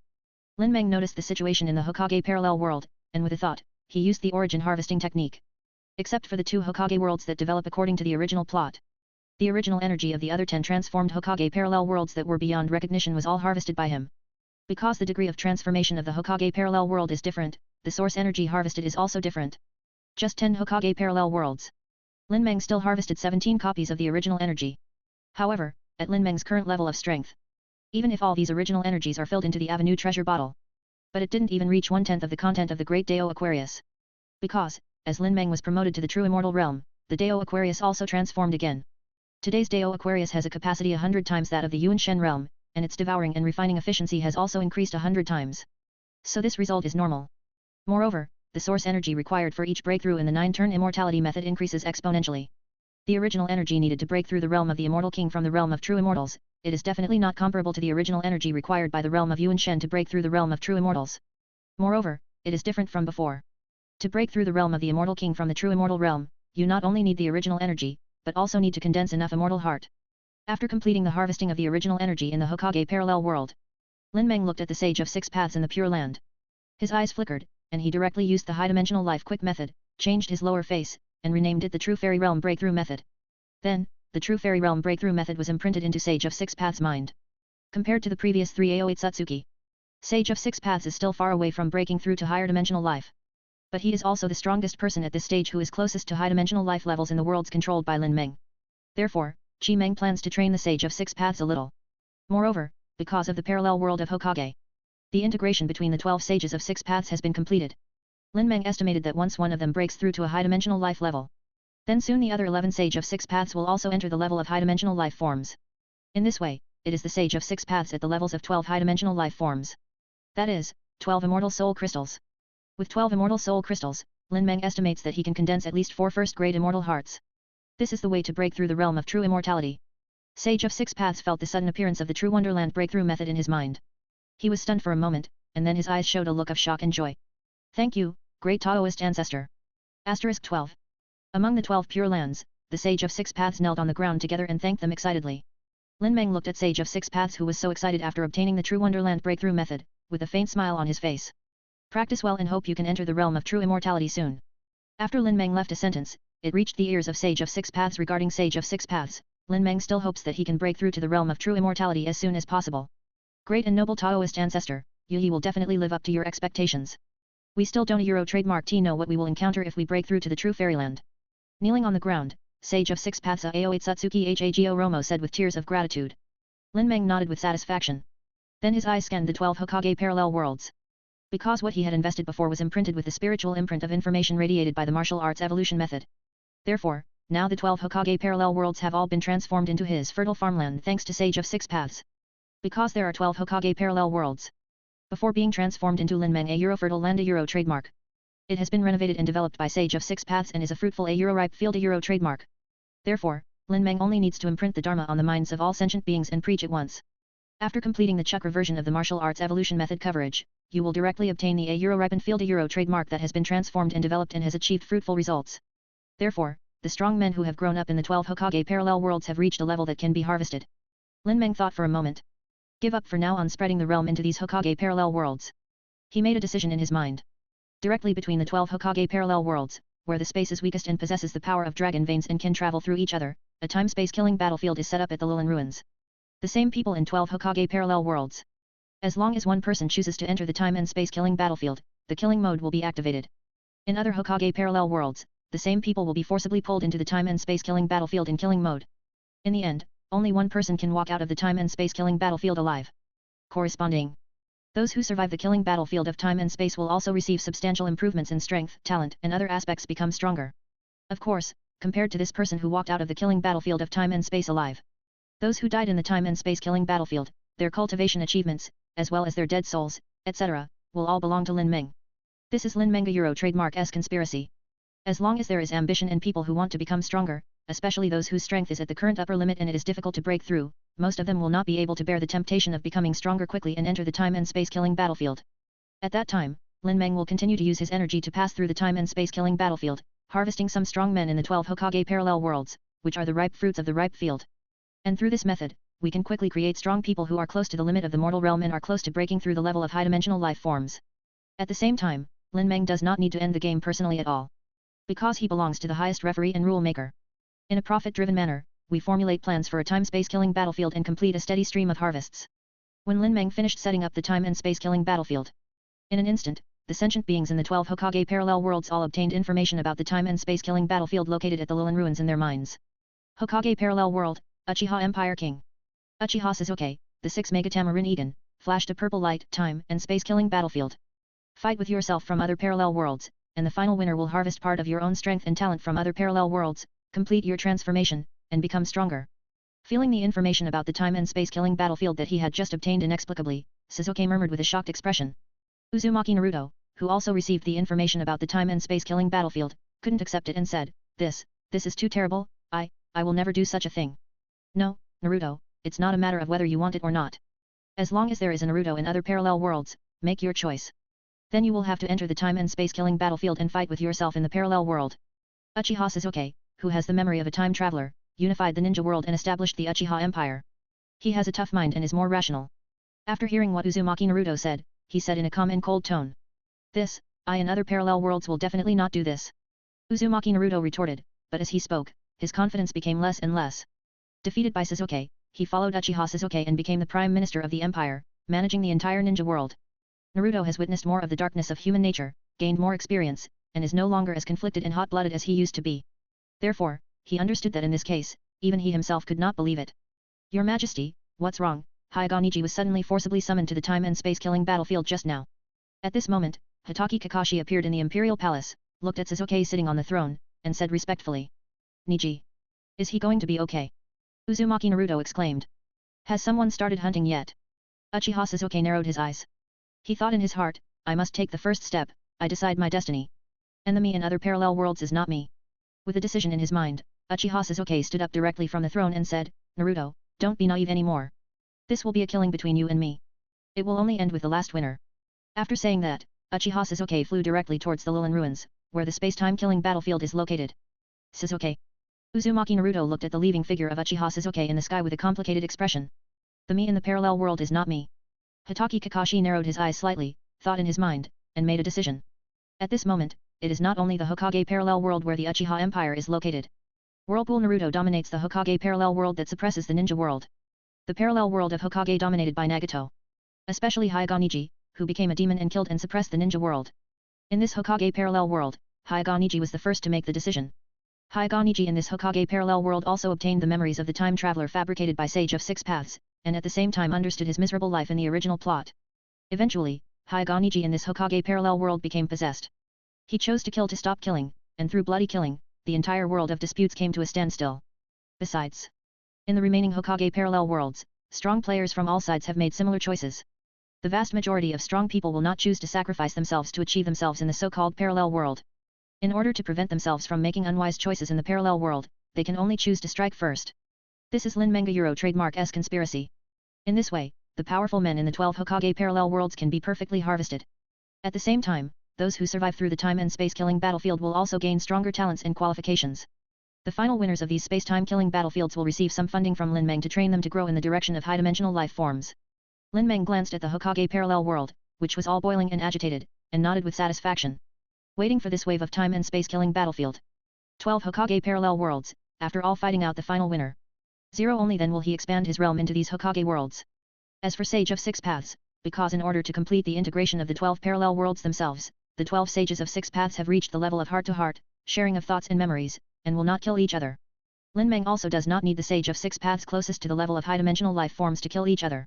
Lin Meng noticed the situation in the Hokage parallel world, and with a thought, he used the origin harvesting technique. Except for the 2 Hokage worlds that develop according to the original plot. The original energy of the other 10 transformed Hokage parallel worlds that were beyond recognition was all harvested by him. Because the degree of transformation of the Hokage parallel world is different, the source energy harvested is also different. Just 10 Hokage parallel worlds. Lin Meng still harvested 17 copies of the original energy. However, at Lin Meng's current level of strength, even if all these original energies are filled into the Avenue treasure bottle, but it didn't even reach 1/10 of the content of the Great Dao Aquarius. Because, as Lin Meng was promoted to the true immortal realm, the Dao Aquarius also transformed again. Today's Dao Aquarius has a capacity 100 times that of the Yuan Shen realm, and its devouring and refining efficiency has also increased 100 times. So this result is normal. Moreover, the source energy required for each breakthrough in the 9-turn immortality method increases exponentially. The original energy needed to break through the realm of the immortal king from the realm of true immortals, it is definitely not comparable to the original energy required by the realm of Yuan Shen to break through the realm of true immortals. Moreover, it is different from before. To break through the realm of the immortal king from the true immortal realm, you not only need the original energy, but also need to condense enough immortal heart. After completing the harvesting of the original energy in the Hokage parallel world, Lin Meng looked at the Sage of Six Paths in the Pure Land. His eyes flickered, and he directly used the high-dimensional life quick method, changed his lower face, and renamed it the True Fairy Realm Breakthrough Method. Then, the True Fairy Realm Breakthrough Method was imprinted into Sage of Six Paths' mind. Compared to the previous 3 Aoitsutsuki, Sage of Six Paths is still far away from breaking through to higher dimensional life. But he is also the strongest person at this stage who is closest to high-dimensional life levels in the worlds controlled by Lin Meng. Therefore, Qi Meng plans to train the Sage of Six Paths a little. Moreover, because of the parallel world of Hokage, the integration between the 12 Sages of Six Paths has been completed. Lin Meng estimated that once one of them breaks through to a high-dimensional life level, then soon the other 11 Sage of Six Paths will also enter the level of high-dimensional life forms. In this way, it is the Sage of Six Paths at the levels of 12 high-dimensional life forms. That is, 12 immortal soul crystals. With 12 immortal soul crystals, Lin Meng estimates that he can condense at least 4 first-grade immortal hearts. This is the way to break through the realm of true immortality. Sage of Six Paths felt the sudden appearance of the true Wonderland breakthrough method in his mind. He was stunned for a moment, and then his eyes showed a look of shock and joy. Thank you, great Taoist ancestor. Asterisk 12. Among the 12 Pure Lands, the Sage of Six Paths knelt on the ground together and thanked them excitedly. Lin Meng looked at Sage of Six Paths who was so excited after obtaining the true Wonderland breakthrough method, with a faint smile on his face. Practice well and hope you can enter the realm of true immortality soon. After Lin Meng left a sentence, it reached the ears of Sage of Six Paths regarding Sage of Six Paths. Lin Meng still hopes that he can break through to the realm of true immortality as soon as possible. Great and noble Taoist ancestor, Yi will definitely live up to your expectations. We still don't Euro trademark T know what we will encounter if we break through to the true fairyland. Kneeling on the ground, Sage of Six Paths Aoi Satsuki Hago Romo said with tears of gratitude. Lin Meng nodded with satisfaction. Then his eyes scanned the 12 Hokage parallel worlds. Because what he had invested before was imprinted with the spiritual imprint of information radiated by the martial arts evolution method. Therefore, now the 12 Hokage parallel worlds have all been transformed into his fertile farmland thanks to Sage of Six Paths. Because there are 12 Hokage parallel worlds. Before being transformed into Lin Meng a Euro-fertile land a Euro trademark. It has been renovated and developed by Sage of Six Paths and is a fruitful a Euro-ripe field a Euro trademark. Therefore, Lin Meng only needs to imprint the Dharma on the minds of all sentient beings and preach it once. After completing the chakra version of the martial arts evolution method coverage, you will directly obtain the a Euro-ripened field a Euro trademark that has been transformed and developed and has achieved fruitful results. Therefore, the strong men who have grown up in the 12 Hokage parallel worlds have reached a level that can be harvested. Lin Meng thought for a moment. Give up for now on spreading the realm into these Hokage parallel worlds. He made a decision in his mind. Directly between the 12 Hokage parallel worlds, where the space is weakest and possesses the power of dragon veins and can travel through each other, a time-space killing battlefield is set up at the Lilin ruins. The same people in 12 Hokage parallel worlds. As long as one person chooses to enter the time and space killing battlefield, the killing mode will be activated. In other Hokage parallel worlds, the same people will be forcibly pulled into the time and space killing battlefield in killing mode. In the end, only one person can walk out of the time and space killing battlefield alive. Corresponding. Those who survive the killing battlefield of time and space will also receive substantial improvements in strength, talent, and other aspects become stronger. Of course, compared to this person who walked out of the killing battlefield of time and space alive. Those who died in the time and space killing battlefield, their cultivation achievements, as well as their dead souls, etc., will all belong to Lin Meng. This is Lin Meng Euro trademark S conspiracy. As long as there is ambition and people who want to become stronger, especially those whose strength is at the current upper limit and it is difficult to break through, most of them will not be able to bear the temptation of becoming stronger quickly and enter the time and space killing battlefield. At that time, Lin Meng will continue to use his energy to pass through the time and space killing battlefield, harvesting some strong men in the 12 Hokage parallel worlds, which are the ripe fruits of the ripe field. And through this method, we can quickly create strong people who are close to the limit of the mortal realm and are close to breaking through the level of high-dimensional life forms. At the same time, Lin Meng does not need to end the game personally at all. Because he belongs to the highest referee and rule maker. In a profit-driven manner, we formulate plans for a time-space killing battlefield and complete a steady stream of harvests. When Lin Meng finished setting up the time and space killing battlefield, in an instant, the sentient beings in the 12 Hokage parallel worlds all obtained information about the time and space killing battlefield located at the Lilin ruins in their minds. Hokage parallel world, Uchiha Empire King. Uchiha Sasuke, the 6 Megatamarin Egan, flashed a purple light, time and space killing battlefield. Fight with yourself from other parallel worlds, and the final winner will harvest part of your own strength and talent from other parallel worlds, complete your transformation, and become stronger. Feeling the information about the time and space killing battlefield that he had just obtained inexplicably, Sasuke murmured with a shocked expression. Uzumaki Naruto, who also received the information about the time and space killing battlefield, couldn't accept it and said, This is too terrible, I will never do such a thing. No, Naruto, it's not a matter of whether you want it or not. As long as there is a Naruto in other parallel worlds, make your choice. Then you will have to enter the time and space killing battlefield and fight with yourself in the parallel world. Uchiha Sasuke, who has the memory of a time traveler, unified the ninja world and established the Uchiha Empire. He has a tough mind and is more rational. After hearing what Uzumaki Naruto said, he said in a calm and cold tone. I in other parallel worlds will definitely not do this. Uzumaki Naruto retorted, but as he spoke, his confidence became less and less. Defeated by Sasuke, he followed Uchiha Sasuke and became the Prime Minister of the Empire, managing the entire ninja world. Naruto has witnessed more of the darkness of human nature, gained more experience, and is no longer as conflicted and hot-blooded as he used to be. Therefore, he understood that in this case, even he himself could not believe it. Your Majesty, what's wrong? Hyuga was suddenly forcibly summoned to the time and space killing battlefield just now. At this moment, Hitaki Kakashi appeared in the Imperial Palace, looked at Sasuke sitting on the throne, and said respectfully. Niji. Is he going to be okay? Uzumaki Naruto exclaimed. Has someone started hunting yet? Uchiha Sasuke narrowed his eyes. He thought in his heart, I must take the first step, I decide my destiny. And the me in other parallel worlds is not me. With a decision in his mind, Uchiha Sasuke stood up directly from the throne and said, Naruto, don't be naive anymore. This will be a killing between you and me. It will only end with the last winner. After saying that, Uchiha Sasuke flew directly towards the Lilin ruins, where the space-time killing battlefield is located. Sasuke. Uzumaki Naruto looked at the leaving figure of Uchiha Sasuke in the sky with a complicated expression. The me in the parallel world is not me. Hitaki Kakashi narrowed his eyes slightly, thought in his mind, and made a decision. At this moment, it is not only the Hokage parallel world where the Uchiha Empire is located. Whirlpool Naruto dominates the Hokage parallel world that suppresses the ninja world. The parallel world of Hokage dominated by Nagato. Especially Hyuga, who became a demon and killed and suppressed the ninja world. In this Hokage parallel world, Hyuga was the first to make the decision. Hyuga in this Hokage parallel world also obtained the memories of the time traveler fabricated by Sage of Six Paths, and at the same time understood his miserable life in the original plot. Eventually, Hyuga in this Hokage parallel world became possessed. He chose to kill to stop killing, and through bloody killing, the entire world of disputes came to a standstill. Besides, in the remaining Hokage parallel worlds, strong players from all sides have made similar choices. The vast majority of strong people will not choose to sacrifice themselves to achieve themselves in the so-called parallel world. In order to prevent themselves from making unwise choices in the parallel world, they can only choose to strike first. This is Lin Meng Euro trademark S conspiracy. In this way, the powerful men in the 12 Hokage parallel worlds can be perfectly harvested. At the same time, those who survive through the time and space killing battlefield will also gain stronger talents and qualifications. The final winners of these space-time killing battlefields will receive some funding from Lin Meng to train them to grow in the direction of high-dimensional life forms. Lin Meng glanced at the Hokage parallel world, which was all boiling and agitated, and nodded with satisfaction. Waiting for this wave of time and space killing battlefield. 12 Hokage parallel worlds, after all fighting out the final winner. 0 only then will he expand his realm into these Hokage worlds. As for Sage of Six Paths, because in order to complete the integration of the 12 parallel worlds themselves, the 12 Sages of Six Paths have reached the level of heart-to-heart, sharing of thoughts and memories, and will not kill each other. Lin Meng also does not need the Sage of Six Paths closest to the level of high-dimensional life forms to kill each other.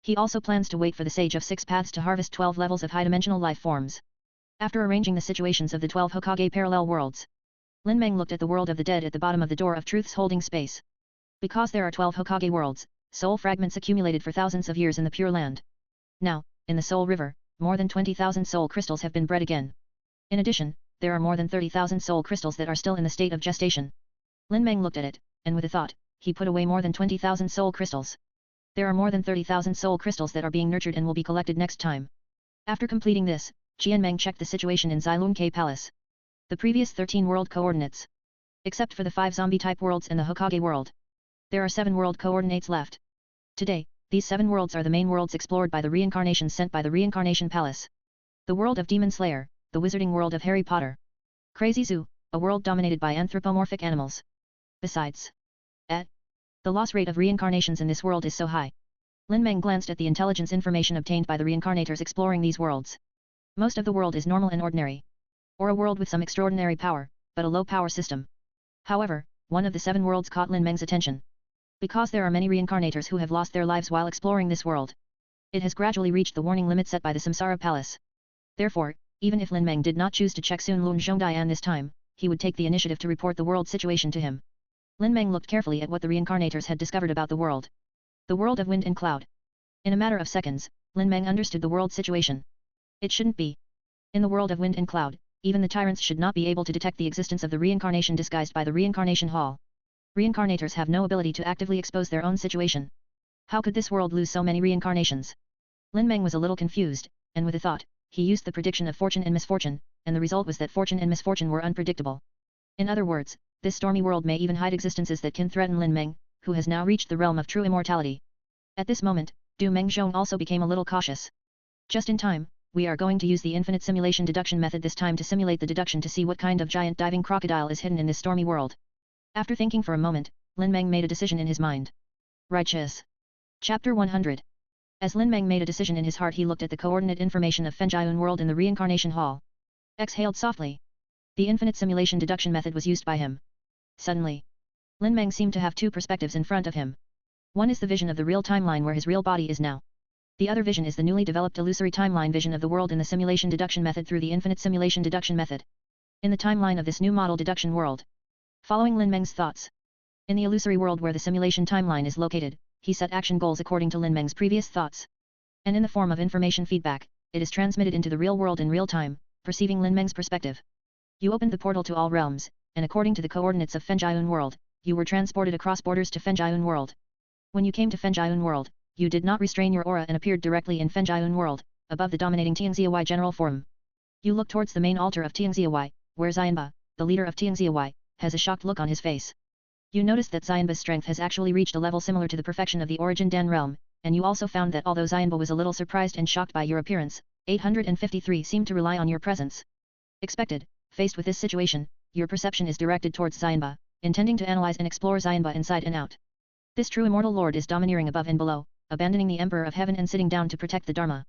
He also plans to wait for the Sage of Six Paths to harvest 12 levels of high-dimensional life forms. After arranging the situations of the 12 Hokage parallel worlds, Lin Meng looked at the world of the dead at the bottom of the door of truth's holding space. Because there are 12 Hokage worlds, soul fragments accumulated for thousands of years in the Pure Land. Now, in the Soul River, more than 20,000 soul crystals have been bred again. In addition, there are more than 30,000 soul crystals that are still in the state of gestation. Lin Meng looked at it, and with a thought, he put away more than 20,000 soul crystals. There are more than 30,000 soul crystals that are being nurtured and will be collected next time. After completing this, Jianmeng checked the situation in Xilun Palace. The previous 13 world coordinates. Except for the 5 zombie-type worlds and the Hokage world. There are 7 world coordinates left. Today, these 7 worlds are the main worlds explored by the reincarnations sent by the Reincarnation Palace. The world of Demon Slayer, the wizarding world of Harry Potter. Crazy Zoo, a world dominated by anthropomorphic animals. Besides, the loss rate of reincarnations in this world is so high. Lin Meng glanced at the intelligence information obtained by the reincarnators exploring these worlds. Most of the world is normal and ordinary. Or a world with some extraordinary power, but a low power system. However, one of the 7 worlds caught Lin Meng's attention. Because there are many reincarnators who have lost their lives while exploring this world. It has gradually reached the warning limit set by the Samsara Palace. Therefore, even if Lin Meng did not choose to check Sun Lun Zhongdian this time, he would take the initiative to report the world situation to him. Lin Meng looked carefully at what the reincarnators had discovered about the world. The world of wind and cloud. In a matter of seconds, Lin Meng understood the world situation. It shouldn't be. In the world of wind and cloud, even the tyrants should not be able to detect the existence of the reincarnation disguised by the reincarnation hall. Reincarnators have no ability to actively expose their own situation. How could this world lose so many reincarnations? Lin Meng was a little confused, and with a thought, he used the prediction of fortune and misfortune, and the result was that fortune and misfortune were unpredictable. In other words, this stormy world may even hide existences that can threaten Lin Meng, who has now reached the realm of true immortality. At this moment, Du Mengzhong also became a little cautious. Just in time, we are going to use the infinite simulation deduction method this time to simulate the deduction to see what kind of giant diving crocodile is hidden in this stormy world. After thinking for a moment, Lin Meng made a decision in his mind. Righteous. Chapter 100. As Lin Meng made a decision in his heart, he looked at the coordinate information of Fenjiun world in the reincarnation hall. Exhaled softly. The infinite simulation deduction method was used by him. Suddenly, Lin Meng seemed to have 2 perspectives in front of him. One is the vision of the real timeline where his real body is now. The other vision is the newly developed illusory timeline vision of the world in the simulation deduction method through the infinite simulation deduction method. In the timeline of this new model deduction world. Following Lin Meng's thoughts. In the illusory world where the simulation timeline is located, he set action goals according to Lin Meng's previous thoughts. And in the form of information feedback, it is transmitted into the real world in real time, perceiving Lin Meng's perspective. You opened the portal to all realms, and according to the coordinates of Fenjiun world, you were transported across borders to Fenjiun world. When you came to Fenjiun world, you did not restrain your aura and appeared directly in Fenjiun world, above the dominating Tianxiaoy general forum. You look towards the main altar of Tianxiaoy, where Xianba, the leader of Tianxiaoy, has a shocked look on his face. You noticed that Xianba's strength has actually reached a level similar to the perfection of the Origin Dan realm, and you also found that although Xianba was a little surprised and shocked by your appearance, 853 seemed to rely on your presence. Expected, faced with this situation, your perception is directed towards Xianba, intending to analyze and explore Xianba inside and out. This true immortal lord is domineering above and below, abandoning the Emperor of Heaven and sitting down to protect the Dharma.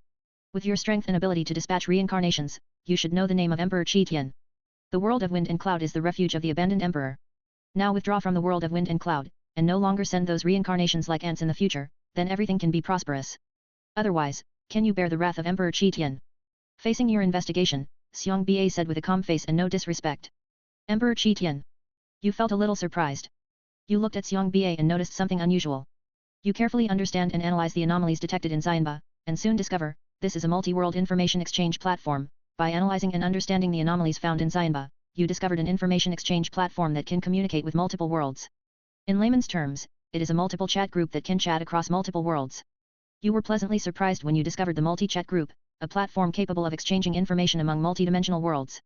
With your strength and ability to dispatch reincarnations, you should know the name of Emperor Qi Tian. The world of wind and cloud is the refuge of the abandoned emperor. Now withdraw from the world of wind and cloud, and no longer send those reincarnations like ants in the future, then everything can be prosperous. Otherwise, can you bear the wrath of Emperor Qi Tian? Facing your investigation, Xiong Ba said with a calm face and no disrespect. Emperor Qi Tian. You felt a little surprised. You looked at Xiong Ba and noticed something unusual. You carefully understand and analyze the anomalies detected in Xianba, and soon discover, this is a multi-world information exchange platform. By analyzing and understanding the anomalies found in Xianba, you discovered an information exchange platform that can communicate with multiple worlds. In layman's terms, it is a multiple chat group that can chat across multiple worlds. You were pleasantly surprised when you discovered the multi-chat group, a platform capable of exchanging information among multi-dimensional worlds.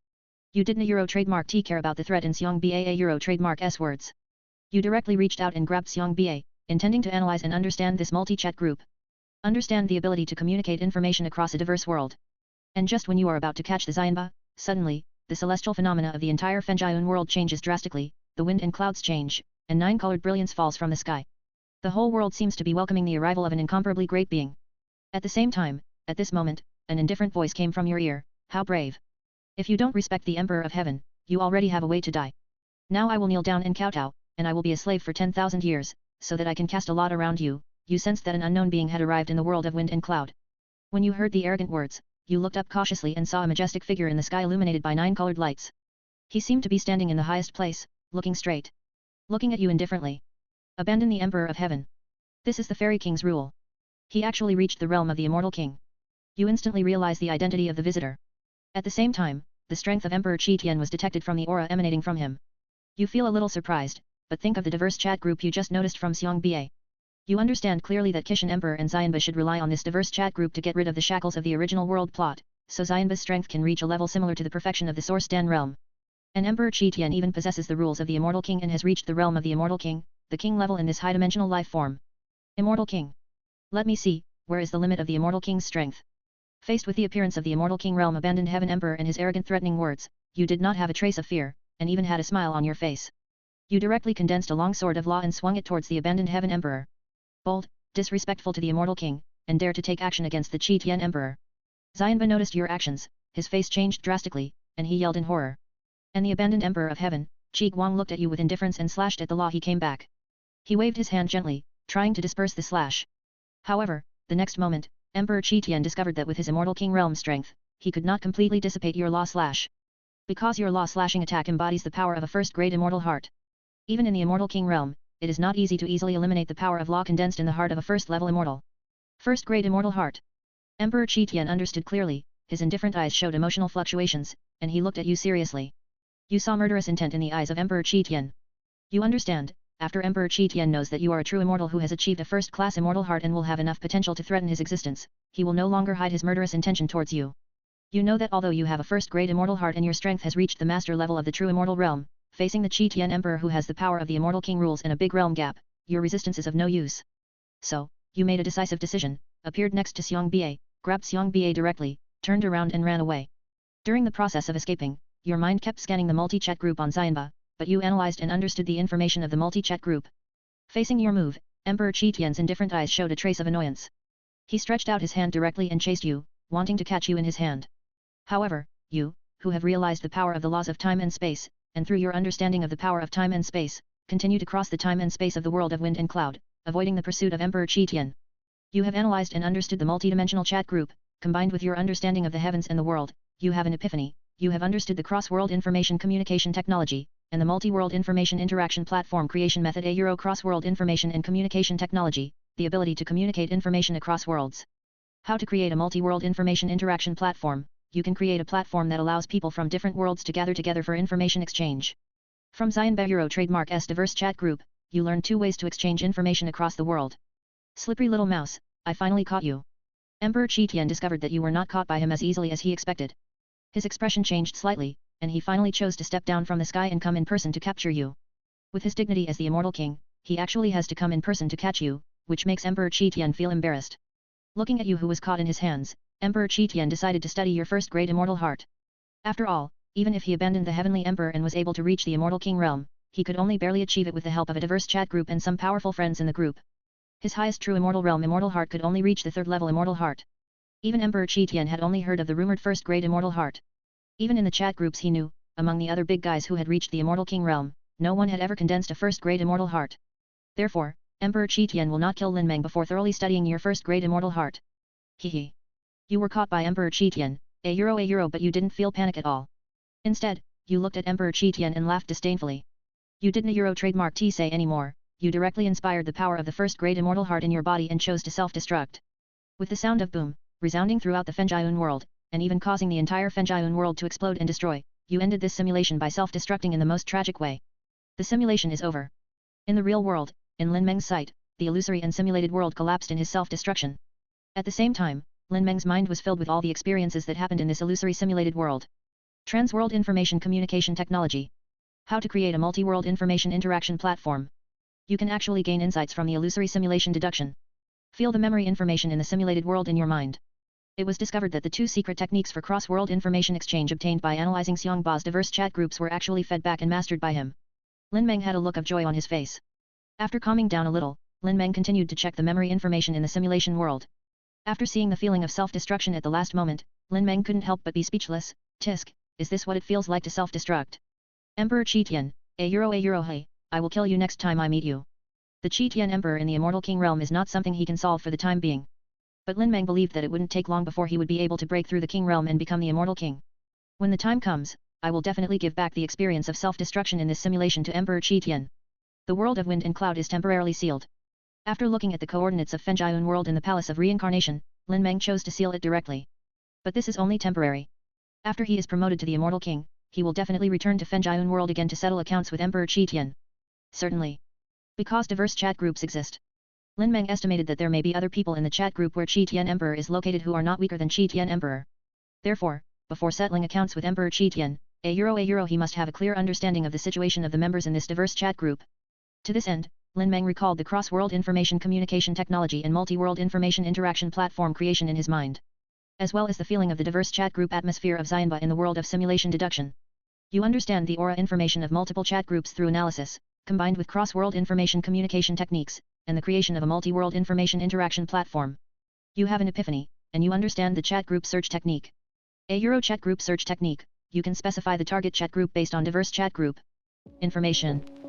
You didn't Euro trademark T care about the threat in Xiong Ba Euro trademark S words. You directly reached out and grabbed Xiong Ba, intending to analyze and understand this multi-chat group. Understand the ability to communicate information across a diverse world. And just when you are about to catch the Xianba, suddenly, the celestial phenomena of the entire Fenjiun world changes drastically, the wind and clouds change, and nine-colored brilliance falls from the sky. The whole world seems to be welcoming the arrival of an incomparably great being. At the same time, at this moment, an indifferent voice came from your ear, how brave. If you don't respect the Emperor of Heaven, you already have a way to die. Now I will kneel down and kowtow, and I will be a slave for 10,000 years, so that I can cast a lot around you. You sensed that an unknown being had arrived in the world of wind and cloud. When you heard the arrogant words, you looked up cautiously and saw a majestic figure in the sky illuminated by 9 colored lights. He seemed to be standing in the highest place, looking straight. Looking at you indifferently. Abandon the Emperor of Heaven. This is the Fairy King's rule. He actually reached the realm of the Immortal King. You instantly realize the identity of the visitor. At the same time, the strength of Emperor Qi Tian was detected from the aura emanating from him. You feel a little surprised, but think of the diverse chat group you just noticed from Xiong Ba. You understand clearly that Kishan Emperor and Xianba should rely on this diverse chat group to get rid of the shackles of the original world plot, so Xianba's strength can reach a level similar to the perfection of the Source Den realm. And Emperor Qi Tian even possesses the rules of the Immortal King and has reached the realm of the Immortal King, the king level in this high-dimensional life form. Immortal King. Let me see, where is the limit of the Immortal King's strength? Faced with the appearance of the Immortal King realm abandoned Heaven Emperor and his arrogant threatening words, you did not have a trace of fear, and even had a smile on your face. You directly condensed a long sword of law and swung it towards the abandoned Heaven Emperor. Bold, disrespectful to the Immortal King, and dare to take action against the Qi Tian Emperor. Xianba noticed your actions, his face changed drastically, and he yelled in horror. And the abandoned Emperor of Heaven, Qi Guang looked at you with indifference and slashed at the law. He came back. He waved his hand gently, trying to disperse the slash. However, the next moment, Emperor Qi Tian discovered that with his Immortal King realm strength, he could not completely dissipate your law slash. Because your law slashing attack embodies the power of a first-grade immortal heart. Even in the Immortal King realm, it is not easy to easily eliminate the power of law condensed in the heart of a first-level immortal. First-grade immortal heart. Emperor Qi Tian understood clearly, his indifferent eyes showed emotional fluctuations, and he looked at you seriously. You saw murderous intent in the eyes of Emperor Qi Tian. You understand, after Emperor Qi Tian knows that you are a true immortal who has achieved a first-class immortal heart and will have enough potential to threaten his existence, he will no longer hide his murderous intention towards you. You know that although you have a first-grade immortal heart and your strength has reached the master level of the true immortal realm, facing the Qi Tian Emperor who has the power of the Immortal King rules and a big realm gap, your resistance is of no use. So, you made a decisive decision, appeared next to Xiong Ba, grabbed Xiong Ba directly, turned around and ran away. During the process of escaping, your mind kept scanning the multi-chat group on Xianba, but you analyzed and understood the information of the multi-chat group. Facing your move, Emperor Qi Tian's indifferent eyes showed a trace of annoyance. He stretched out his hand directly and chased you, wanting to catch you in his hand. However, you, who have realized the power of the laws of time and space, and through your understanding of the power of time and space, continue to cross the time and space of the world of wind and cloud, avoiding the pursuit of Emperor Qi Tian. You have analyzed and understood the multidimensional chat group, combined with your understanding of the heavens and the world, you have an epiphany, you have understood the cross-world information communication technology, and the multi-world information interaction platform creation method a Euro cross-world information and communication technology, the ability to communicate information across worlds. How to create a multi-world information interaction platform? You can create a platform that allows people from different worlds to gather together for information exchange. From Xianba Euro Trademark S diverse chat group, you learn 2 ways to exchange information across the world. Slippery little mouse, I finally caught you. Emperor Qi Tian discovered that you were not caught by him as easily as he expected. His expression changed slightly, and he finally chose to step down from the sky and come in person to capture you. With his dignity as the Immortal King, he actually has to come in person to catch you, which makes Emperor Qi Tian feel embarrassed. Looking at you who was caught in his hands, Emperor Qi Tian decided to study your first-grade immortal heart. After all, even if he abandoned the Heavenly Emperor and was able to reach the Immortal King realm, he could only barely achieve it with the help of a diverse chat group and some powerful friends in the group. His highest true immortal realm immortal heart could only reach the 3rd level immortal heart. Even Emperor Qi Tian had only heard of the rumored first-grade immortal heart. Even in the chat groups he knew, among the other big guys who had reached the immortal king realm, no one had ever condensed a first-grade immortal heart. Therefore, Emperor Qi Tian will not kill Lin Meng before thoroughly studying your first-grade immortal heart. Hehe. You were caught by Emperor Qi Tian, a euro, but you didn't feel panic at all. Instead, you looked at Emperor Qi Tian and laughed disdainfully. You didn't euro trademark T say anymore, you directly inspired the power of the first-grade immortal heart in your body and chose to self-destruct. With the sound of boom, resounding throughout the Fenjayun world, and even causing the entire Fenjayun world to explode and destroy, you ended this simulation by self-destructing in the most tragic way. The simulation is over. In the real world, in Lin Meng's sight, the illusory and simulated world collapsed in his self-destruction. At the same time, Lin Meng's mind was filled with all the experiences that happened in this illusory simulated world. Trans-world information communication technology. How to create a multi-world information interaction platform. You can actually gain insights from the illusory simulation deduction. Feel the memory information in the simulated world in your mind. It was discovered that the two secret techniques for cross-world information exchange obtained by analyzing Xiongba's diverse chat groups were actually fed back and mastered by him. Lin Meng had a look of joy on his face. After calming down a little, Lin Meng continued to check the memory information in the simulation world. After seeing the feeling of self-destruction at the last moment, Lin Meng couldn't help but be speechless. Tisk, is this what it feels like to self-destruct? Emperor Qi Tian, a euro hey, I will kill you next time I meet you. The Qi Tian Emperor in the Immortal King realm is not something he can solve for the time being. But Lin Meng believed that it wouldn't take long before he would be able to break through the King realm and become the Immortal King. When the time comes, I will definitely give back the experience of self-destruction in this simulation to Emperor Qi Tian. The world of wind and cloud is temporarily sealed. After looking at the coordinates of Fenjayun world in the Palace of Reincarnation, Lin Meng chose to seal it directly. But this is only temporary. After he is promoted to the Immortal King, he will definitely return to Fenjayun world again to settle accounts with Emperor Qi Tian. Certainly. Because diverse chat groups exist. Lin Meng estimated that there may be other people in the chat group where Qi Tian Emperor is located who are not weaker than Qi Tian Emperor. Therefore, before settling accounts with Emperor Qi Tian, a euro he must have a clear understanding of the situation of the members in this diverse chat group. To this end, Lin Meng recalled the cross-world information communication technology and multi-world information interaction platform creation in his mind. As well as the feeling of the diverse chat group atmosphere of Xianba in the world of simulation deduction. You understand the aura information of multiple chat groups through analysis, combined with cross-world information communication techniques, and the creation of a multi-world information interaction platform. You have an epiphany, and you understand the chat group search technique. A euro chat group search technique, you can specify the target chat group based on diverse chat group information.